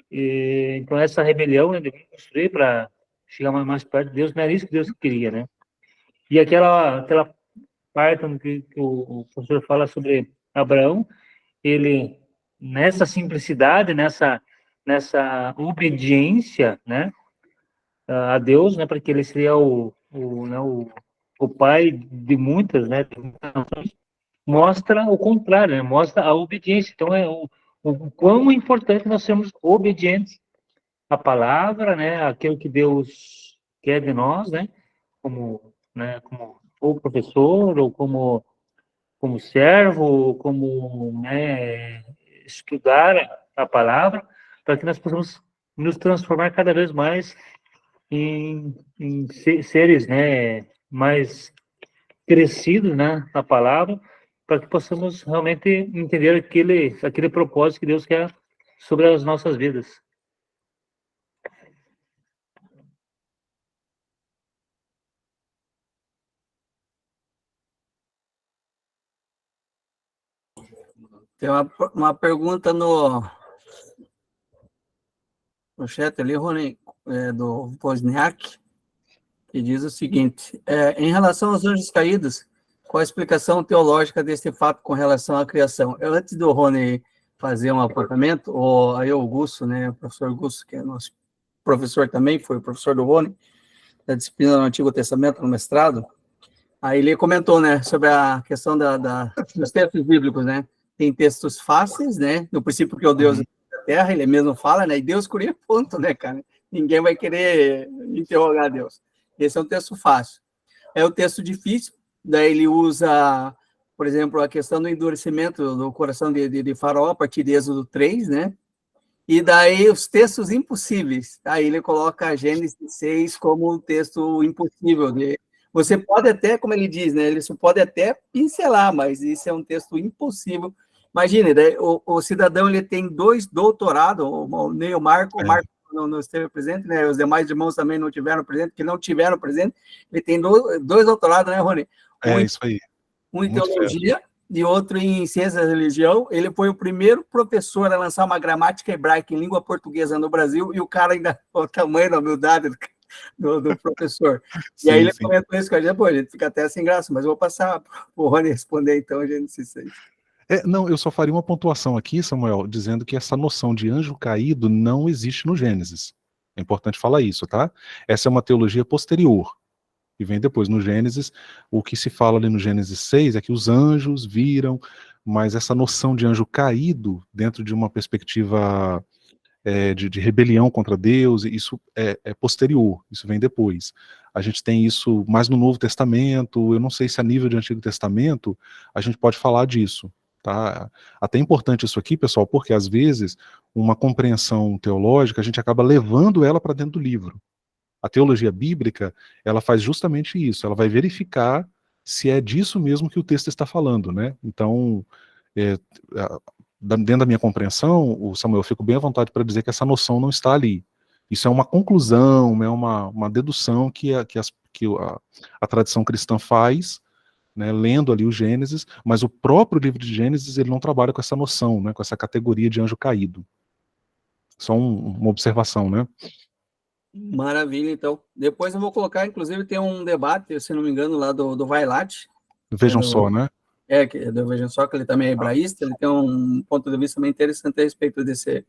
Então essa rebelião, né, de construir para chegar mais perto de Deus, não era isso que Deus queria, né? E aquela parte onde que o professor fala sobre Abraão, ele nessa simplicidade, nessa obediência, né, a Deus, né, porque ele seria o pai de muitas, né, mostra o contrário, né, mostra a obediência. Então o quão importante nós sermos obedientes à palavra, né, aquilo que Deus quer de nós, né, como ou professor ou como servo, ou como, né, estudar a palavra, para que nós possamos nos transformar cada vez mais em seres, né, mais crescidos, né, na palavra, para que possamos realmente entender aquele propósito que Deus quer sobre as nossas vidas. Tem uma pergunta no chat ali, Rony, do Wozniak, que diz o seguinte: em relação aos anjos caídos, qual a explicação teológica desse fato com relação à criação? Antes do Rony fazer um apontamento, aí o Gusso, né, o professor Gusso, que é nosso professor também, foi o professor do Rony, da disciplina do Antigo Testamento, no mestrado, aí ele comentou, né, sobre a questão dos textos bíblicos, né? Tem textos fáceis, né? No princípio que o Deus da terra, ele mesmo fala, né? E Deus cria, ponto, né, cara? Ninguém vai querer interrogar Deus. Esse é um texto fácil. É o texto difícil, daí ele usa, por exemplo, a questão do endurecimento do coração de Faraó, a partir de Êxodo 3, né? E daí os textos impossíveis, aí ele coloca Gênesis 6 como um texto impossível. Você pode até, como ele diz, né? Ele pode até pincelar, mas isso é um texto impossível. Imagine, né, o cidadão ele tem 2 doutorados, nem o Marco não esteve presente, né? Os demais irmãos também não tiveram presente, que não tiveram presente. Ele tem 2 doutorados, né, Rony? Isso aí. Um em teologia e outro em ciências da religião. Ele foi o primeiro professor a lançar uma gramática hebraica em língua portuguesa no Brasil, e o cara ainda, o tamanho da humildade do professor. E aí ele comentou isso com a gente, pô, a gente fica até sem graça, mas eu vou passar para o Rony responder então, a gente se sente. Não, eu só faria uma pontuação aqui, Samuel, dizendo que essa noção de anjo caído não existe no Gênesis. É importante falar isso, tá? Essa é uma teologia posterior, que vem depois. No Gênesis, o que se fala ali no Gênesis 6 é que os anjos viram, mas essa noção de anjo caído, dentro de uma perspectiva de rebelião contra Deus, isso é posterior, isso vem depois. A gente tem isso mais no Novo Testamento, eu não sei se a nível de Antigo Testamento a gente pode falar disso. Tá? Até importante isso aqui, pessoal, porque às vezes uma compreensão teológica a gente acaba levando ela para dentro do livro. A teologia bíblica, ela faz justamente isso, ela vai verificar se é disso mesmo que o texto está falando, né? Então, dentro da minha compreensão, o Samuel, eu fico bem à vontade para dizer que essa noção não está ali. Isso é uma conclusão, é uma dedução que a tradição cristã faz, né, lendo ali o Gênesis, mas o próprio livro de Gênesis ele não trabalha com essa noção, né, com essa categoria de anjo caído. Só uma observação, né? Maravilha, então. Depois eu vou colocar, inclusive, tem um debate, se não me engano, lá do Vailat. Vejam só, né? Que do Vejam Só, que ele também é hebraísta, ele tem um ponto de vista bem interessante a respeito desse...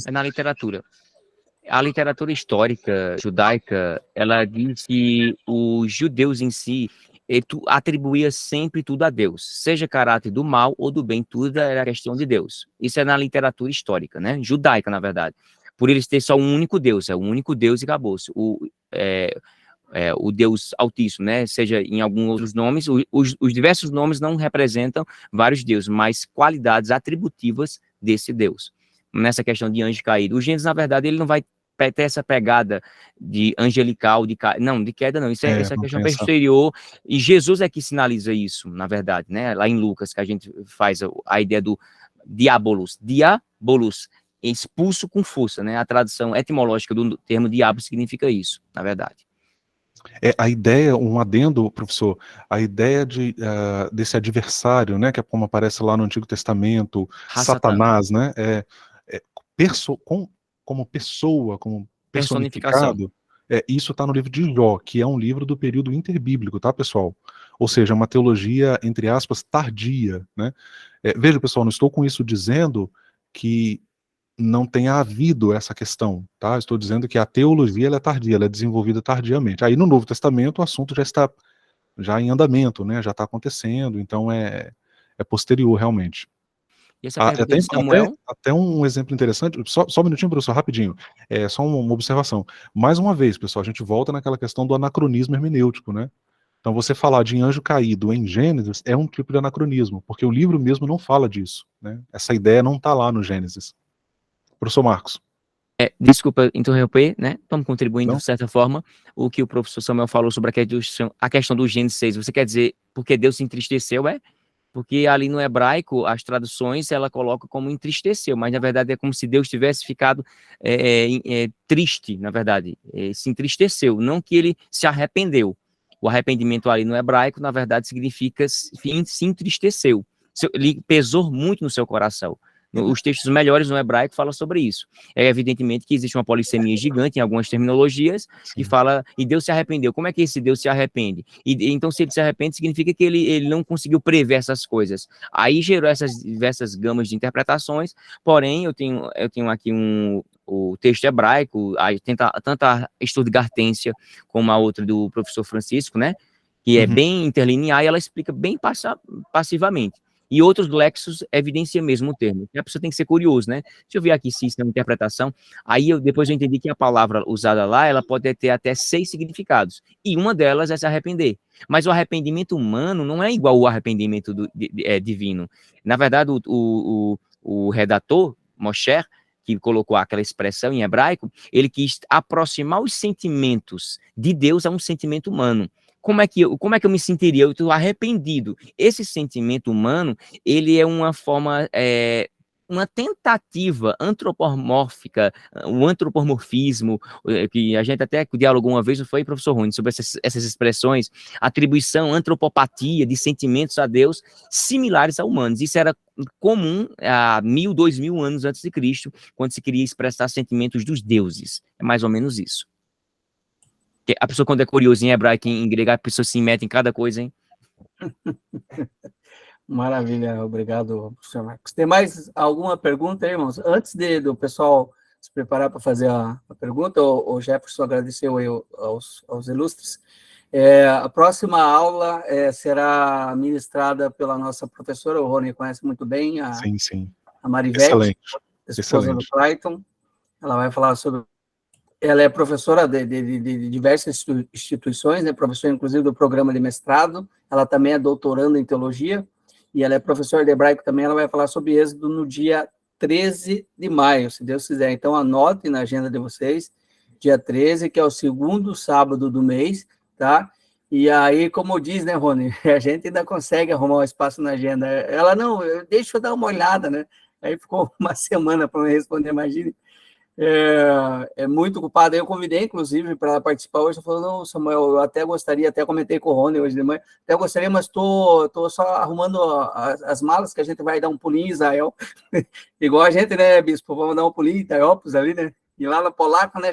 É na literatura. A literatura histórica judaica, ela diz que os judeus em si atribuía sempre tudo a Deus, seja caráter do mal ou do bem, tudo era questão de Deus. Isso é na literatura histórica, né? Judaica, na verdade. Por eles ter só um único Deus, é um único Deus e acabou-se. O Deus Altíssimo, né? Seja em alguns outros nomes, os diversos nomes não representam vários deuses, mas qualidades atributivas desse Deus. Nessa questão de anjo caído. O Gênesis, na verdade, ele não vai ter essa pegada de angelical, de queda não, isso é essa questão posterior, e Jesus é que sinaliza isso, na verdade, né, lá em Lucas, que a gente faz a ideia do diabolos, expulso com força, né, a tradução etimológica do termo diabo significa isso, na verdade. A ideia, um adendo, professor, a ideia desse adversário, né, que é como aparece lá no Antigo Testamento, Satanás, né, como pessoa, como personificado, isso está no livro de Jó, que é um livro do período interbíblico, tá, pessoal? Ou seja, uma teologia, entre aspas, tardia, né? Veja, pessoal, não estou com isso dizendo que não tenha havido essa questão, tá? Estou dizendo que a teologia ela é tardia, ela é desenvolvida tardiamente. Aí no Novo Testamento o assunto já está em andamento, né? Já está acontecendo, então é posterior realmente. E essa pergunta de Samuel... até um exemplo interessante, só um minutinho, professor, rapidinho, só uma observação. Mais uma vez, pessoal, a gente volta naquela questão do anacronismo hermenêutico, né? Então você falar de anjo caído em Gênesis é um tipo de anacronismo, porque o livro mesmo não fala disso, né? Essa ideia não está lá no Gênesis. Professor Marcos. Desculpa interromper, né? Estamos contribuindo de certa forma. O que o professor Samuel falou sobre a questão do Gênesis 6, você quer dizer porque Deus se entristeceu, Porque ali no hebraico, as traduções, ela coloca como entristeceu, mas na verdade é como se Deus tivesse ficado triste, na verdade, se entristeceu, não que ele se arrependeu. O arrependimento ali no hebraico, na verdade, significa se entristeceu, ele pesou muito no seu coração. Os textos melhores no hebraico falam sobre isso. É evidentemente que existe uma polissemia gigante em algumas terminologias que fala, e Deus se arrependeu. Como é que esse Deus se arrepende? Então, se ele se arrepende, significa que ele não conseguiu prever essas coisas. Aí gerou essas diversas gamas de interpretações, porém, eu tenho aqui o texto hebraico, tanto a Stuttgartensia como a outra do professor Francisco, né? Que é bem interlinear e ela explica bem passivamente. E outros lexos evidenciam mesmo o termo. A pessoa tem que ser curioso, né? Deixa eu ver aqui se isso é uma interpretação. Aí depois eu entendi que a palavra usada lá, ela pode ter até 6 significados. E uma delas é se arrepender. Mas o arrependimento humano não é igual ao arrependimento divino. Na verdade, o redator, Mosher, que colocou aquela expressão em hebraico, ele quis aproximar os sentimentos de Deus a um sentimento humano. Como é que eu me sentiria? Eu estou arrependido. Esse sentimento humano, ele é uma forma, uma tentativa antropomórfica, um antropomorfismo, que a gente até dialogou uma vez, não foi, professor Rony, sobre essas expressões, atribuição, antropopatia de sentimentos a Deus similares a humanos. Isso era comum há 1000, 2000 anos antes de Cristo, quando se queria expressar sentimentos dos deuses. É mais ou menos isso. A pessoa, quando é curiosa em hebraico, em grego, a pessoa se mete em cada coisa, hein? Maravilha, obrigado, professor Marcos. Tem mais alguma pergunta aí, irmãos? Antes do pessoal se preparar para fazer a pergunta, o Jefferson agradeceu aí aos ilustres. A próxima aula será ministrada pela nossa professora, o Rony conhece muito bem, a Marivete, esposa do Clayton. Ela vai falar sobre... Ela é professora de diversas instituições, né? Professora, inclusive, do programa de mestrado. Ela também é doutoranda em teologia, e ela é professora de hebraico também. Ela vai falar sobre Êxodo no dia 13 de maio, se Deus quiser. Então, anotem na agenda de vocês, dia 13, que é o segundo sábado do mês, tá? E aí, como diz, né, Rony, a gente ainda consegue arrumar um espaço na agenda. Ela, não, deixa eu dar uma olhada, né? Aí ficou uma semana para me responder, imagine. é muito ocupado. Eu convidei, inclusive, para participar hoje. Falou, não, Samuel, eu até gostaria, até comentei com o Rony hoje de manhã, até gostaria, mas tô só arrumando as malas, que a gente vai dar um pulinho em Israel. Igual a gente, né, Bispo? Vamos dar um pulinho em Itarópolis ali, né? E lá no Polaco, né,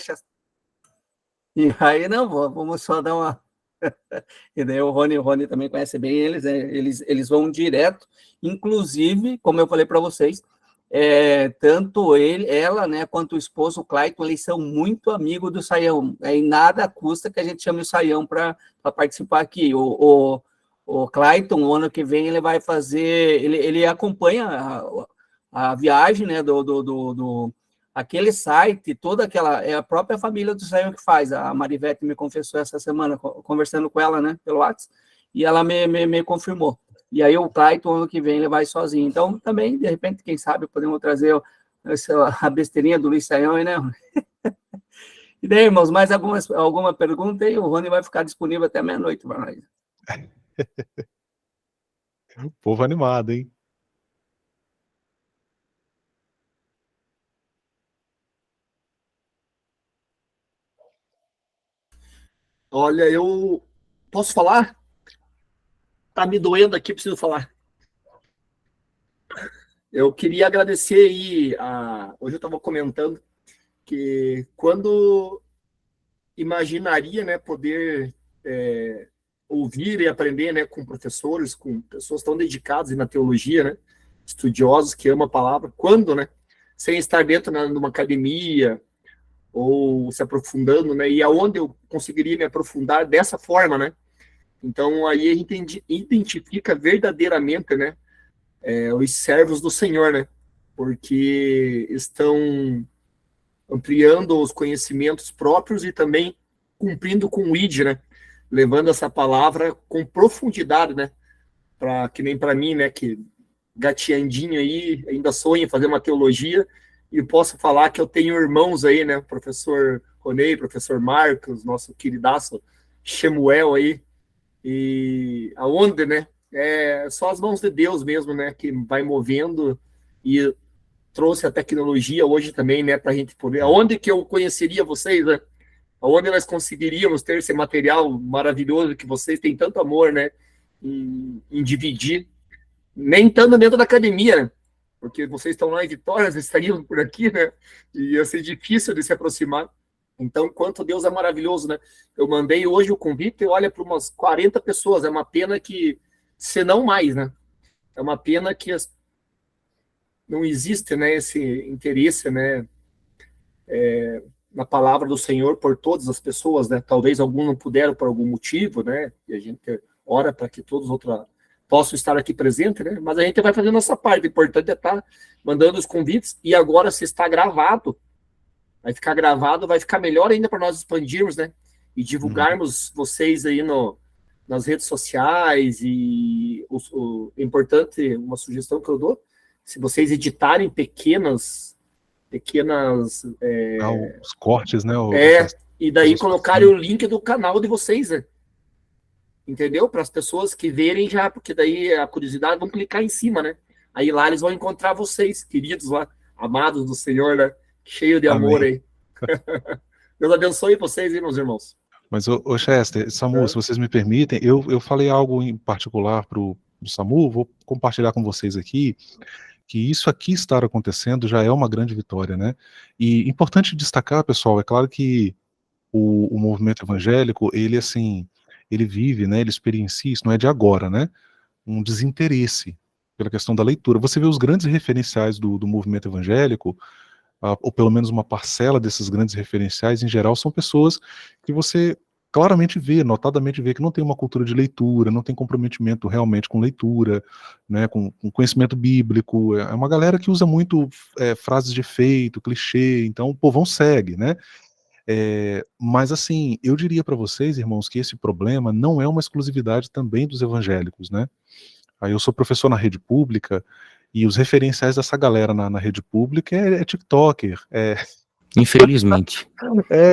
e aí, não, vamos só dar uma... E daí o Rony também conhece bem eles, né? Eles vão direto, inclusive, como eu falei para vocês, tanto ela, né, quanto o esposo, o Clayton, eles são muito amigos do Saião, e nada custa que a gente chame o Saião para participar aqui. O Clayton, o ano que vem, ele vai fazer, ele acompanha a viagem, né, aquele site, toda aquela, é a própria família do Saião que faz. A Marivete me confessou essa semana, conversando com ela, né, pelo WhatsApp, e ela me confirmou. E aí o Clayton, ano que vem, ele vai sozinho. Então, também, de repente, quem sabe, podemos trazer a besteirinha do Luiz Saião aí, né? E daí, irmãos, mais alguma pergunta aí? O Rony vai ficar disponível até meia-noite para nós. Povo animado, hein? Olha, eu posso falar? Tá me doendo aqui, preciso falar. Eu queria agradecer aí, hoje eu estava comentando que quando imaginaria, né, poder ouvir e aprender, né, com professores, com pessoas tão dedicadas na teologia, né, estudiosos que amam a palavra, quando, né, sem estar dentro de uma academia ou se aprofundando, né, e aonde eu conseguiria me aprofundar dessa forma, né. Então aí a gente identifica verdadeiramente, né, os servos do Senhor, né, porque estão ampliando os conhecimentos próprios e também cumprindo com o ID, né, levando essa palavra com profundidade, né, que nem para mim, né, que gateandinho aí, ainda sonho em fazer uma teologia, e posso falar que eu tenho irmãos aí, né, professor Ronei, professor Marcos, nosso queridaço Shemuel aí, e aonde, né, só as mãos de Deus mesmo, né, que vai movendo, e trouxe a tecnologia hoje também, né, para a gente poder, aonde que eu conheceria vocês, né, aonde nós conseguiríamos ter esse material maravilhoso que vocês têm tanto amor, né, em dividir, nem estando dentro da academia, né, porque vocês estão lá em Vitória, vocês estariam por aqui, né, e ia ser difícil de se aproximar. Então, quanto Deus é maravilhoso, né? Eu mandei hoje o convite e olha para umas 40 pessoas. É uma pena que, se não mais, né? É uma pena que não existe, né, esse interesse, né, na palavra do Senhor por todas as pessoas, né? Talvez alguns não puderam por algum motivo, né? E a gente ora para que todos possam estar aqui presentes, né? Mas a gente vai fazendo nossa parte. O importante é estar mandando os convites. E agora, se está gravado, vai ficar gravado, vai ficar melhor ainda para nós expandirmos, né? E divulgarmos vocês aí nas redes sociais. E o importante, uma sugestão que eu dou, se vocês editarem pequenas os cortes, né? E daí colocarem o link do canal de vocês, né? Entendeu? Para as pessoas que verem já, porque daí a curiosidade vão clicar em cima, né? Aí lá eles vão encontrar vocês, queridos lá, amados do Senhor, né? Cheio de amor aí. Deus abençoe vocês, hein, meus irmãos. Mas, Chester, Samu, se vocês me permitem, eu falei algo em particular para o Samu, vou compartilhar com vocês aqui, que isso aqui estar acontecendo já é uma grande vitória, né? E importante destacar, pessoal, é claro que o movimento evangélico, ele, assim, ele vive, né, ele experiencia, isso não é de agora, né? Um desinteresse pela questão da leitura. Você vê os grandes referenciais do movimento evangélico, ou pelo menos uma parcela desses grandes referenciais, em geral, são pessoas que você claramente vê, notadamente vê que não tem uma cultura de leitura, não tem comprometimento realmente com leitura, né, com conhecimento bíblico. É uma galera que usa muito frases de efeito, clichê, então o povão segue, né? Mas assim, eu diria para vocês, irmãos, que esse problema não é uma exclusividade também dos evangélicos, né? Aí eu sou professor na rede pública, e os referenciais dessa galera na rede pública é TikToker. Infelizmente.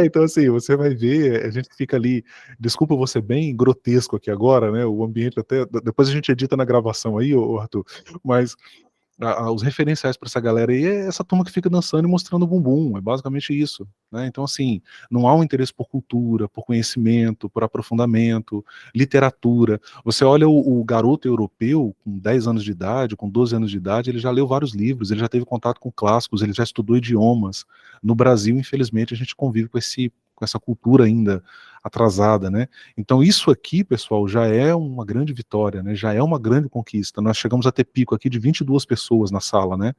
Então assim, você vai ver, a gente fica ali, desculpa eu vou ser bem grotesco aqui agora, né, o ambiente até, depois a gente edita na gravação aí, Arthur, mas os referenciais para essa galera aí é essa turma que fica dançando e mostrando o bumbum, é basicamente isso, né? Então, assim, não há um interesse por cultura, por conhecimento, por aprofundamento, literatura. Você olha o garoto europeu com 10 anos de idade, com 12 anos de idade, ele já leu vários livros, ele já teve contato com clássicos, ele já estudou idiomas. No Brasil, infelizmente, a gente convive com essa cultura ainda atrasada, né? Então isso aqui, pessoal, já é uma grande vitória, né? Já é uma grande conquista. Nós chegamos a ter pico aqui de 22 pessoas na sala, né?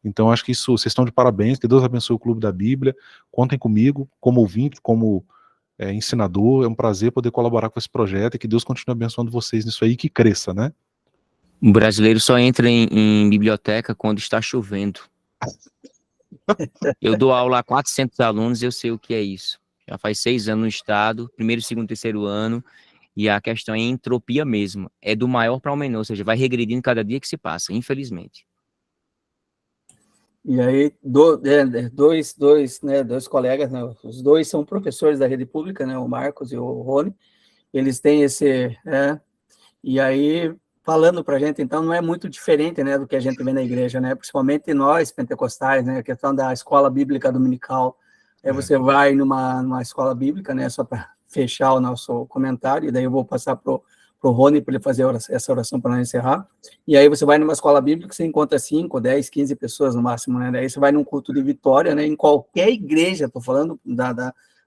Então acho que isso, vocês estão de parabéns, que Deus abençoe o Clube da Bíblia, contem comigo, como ouvinte, como ensinador, é um prazer poder colaborar com esse projeto e que Deus continue abençoando vocês nisso aí, que cresça, né? O brasileiro só entra em biblioteca quando está chovendo. Eu dou aula a 400 alunos, eu sei o que é isso. Já faz 6 anos no estado, primeiro, segundo, terceiro ano, e a questão é entropia mesmo. É do maior para o menor, ou seja, vai regredindo cada dia que se passa, infelizmente. E aí, dois colegas, né, os dois são professores da rede pública, né, o Marcos e o Rony, eles têm e aí, falando para a gente, então, não é muito diferente, né, do que a gente vê na igreja, né, principalmente nós, pentecostais, né, a questão da escola bíblica dominical. Aí você vai numa escola bíblica, né, só para fechar o nosso comentário, e daí eu vou passar pro Rony para ele fazer essa oração para nós encerrar. E aí você vai numa escola bíblica, você encontra 5, 10, 15 pessoas no máximo, né? Daí você vai num culto de vitória, né? Em qualquer igreja, estou falando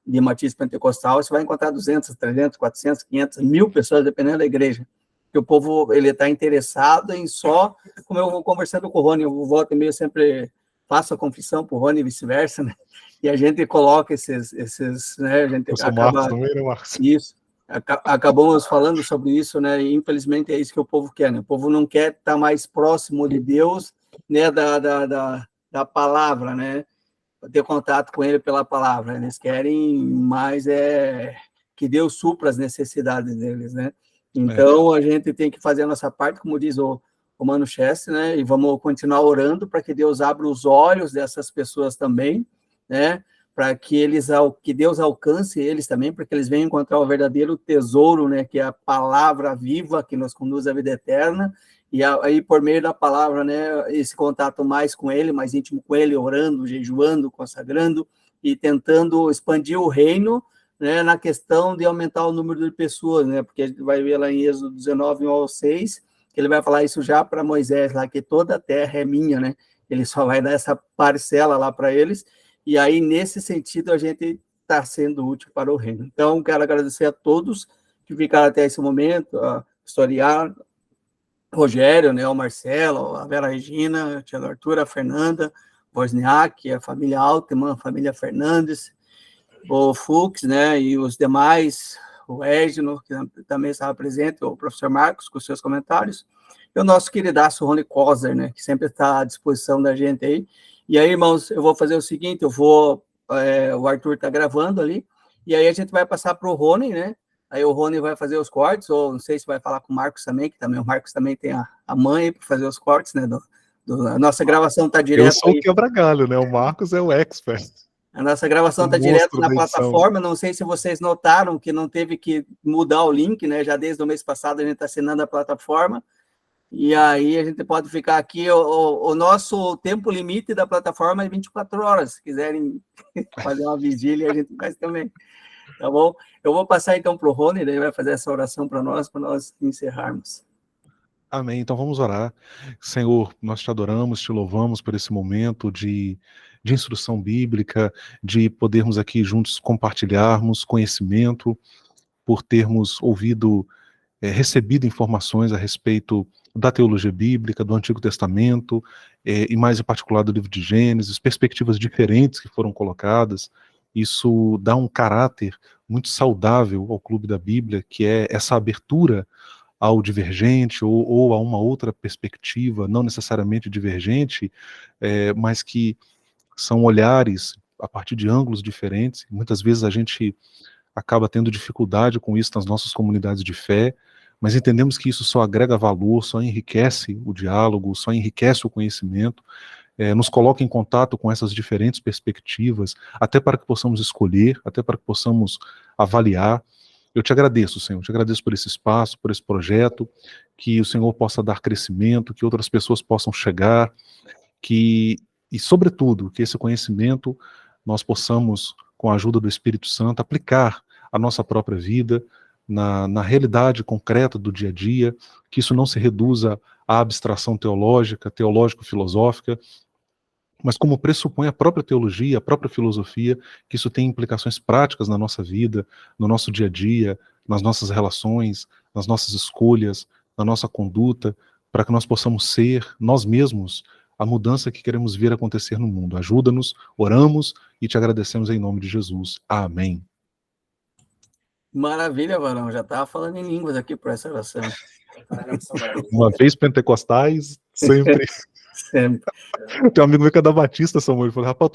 de Matiz Pentecostal, você vai encontrar 200, 300, 400, 500, 1000 pessoas, dependendo da igreja. Porque o povo, ele está interessado em só, como eu vou conversando com o Rony, eu volto e meio sempre faço a confissão para o Rony e vice-versa, né? E a gente coloca esses né? A gente acaba... Marcos também, né, Marcos? Isso. Acabamos falando sobre isso, né? E infelizmente é isso que o povo quer, né? O povo não quer estar mais próximo de Deus, né? Da palavra, né? Ter contato com Ele pela palavra. Eles querem mais que Deus supra as necessidades deles, né? Então a gente tem que fazer a nossa parte, como diz o Mano Chester, né? E vamos continuar orando para que Deus abra os olhos dessas pessoas também, né? Para que Deus alcance eles também, para que eles venham encontrar o verdadeiro tesouro, né, que é a palavra viva que nos conduz à vida eterna, e aí por meio da palavra, né, esse contato mais com ele, mais íntimo com ele, orando, jejuando, consagrando, e tentando expandir o reino, né, na questão de aumentar o número de pessoas, né, porque a gente vai ver lá em Êxodo 19, 1 ao 6, que ele vai falar isso já para Moisés, lá, que toda a terra é minha, né, ele só vai dar essa parcela lá para eles. E aí, nesse sentido, a gente está sendo útil para o reino. Então, quero agradecer a todos que ficaram até esse momento, a Historiar, Rogério, né, o Marcelo, a Vera Regina, a tia Arthur, a Fernanda, o Wozniak, a família Altman, a família Fernandes, o Fux, né, e os demais, o Égino, que também estava presente, o professor Marcos, com seus comentários, e o nosso queridaço Rony Kozer, né, que sempre está à disposição da gente aí. E aí, irmãos, eu vou fazer o seguinte, o Arthur está gravando ali, e aí a gente vai passar para o Rony, né? Aí o Rony vai fazer os cortes, ou não sei se vai falar com o Marcos também, que também o Marcos também tem a mãe para fazer os cortes, né? A nossa gravação está direto. Eu sou o quebra-galho, né? O Marcos é o expert. A nossa gravação está direto na plataforma, não sei se vocês notaram que não teve que mudar o link, né? Já desde o mês passado a gente está assinando a plataforma. E aí a gente pode ficar aqui, o nosso tempo limite da plataforma é 24 horas, se quiserem fazer uma vigília, a gente faz também, tá bom? Eu vou passar então para o Rony, ele vai fazer essa oração para nós encerrarmos. Amém, então vamos orar. Senhor, nós te adoramos, te louvamos por esse momento de instrução bíblica, de podermos aqui juntos compartilharmos conhecimento, por termos recebido informações a respeito da teologia bíblica, do Antigo Testamento, e mais em particular do livro de Gênesis, perspectivas diferentes que foram colocadas. Isso dá um caráter muito saudável ao Clube da Bíblia, que é essa abertura ao divergente ou a uma outra perspectiva, não necessariamente divergente, mas que são olhares a partir de ângulos diferentes. Muitas vezes a gente acaba tendo dificuldade com isso nas nossas comunidades de fé, mas entendemos que isso só agrega valor, só enriquece o diálogo, só enriquece o conhecimento, nos coloca em contato com essas diferentes perspectivas, até para que possamos escolher, até para que possamos avaliar. Eu te agradeço, Senhor, te agradeço por esse espaço, por esse projeto, que o Senhor possa dar crescimento, que outras pessoas possam chegar, e sobretudo, que esse conhecimento nós possamos, com a ajuda do Espírito Santo, aplicar a nossa própria vida, na realidade concreta do dia a dia, que isso não se reduza à abstração teológica, teológico-filosófica, mas como pressupõe a própria teologia, a própria filosofia, que isso tem implicações práticas na nossa vida, no nosso dia a dia, nas nossas relações, nas nossas escolhas, na nossa conduta, para que nós possamos ser, nós mesmos, a mudança que queremos ver acontecer no mundo. Ajuda-nos, oramos e te agradecemos em nome de Jesus. Amém. Maravilha, Varão. Já estava falando em línguas aqui por essa oração. Uma vez pentecostais, sempre. Sempre. Tem um amigo meu que é da Batista, Samuel, ele falou, rapaz, eu tô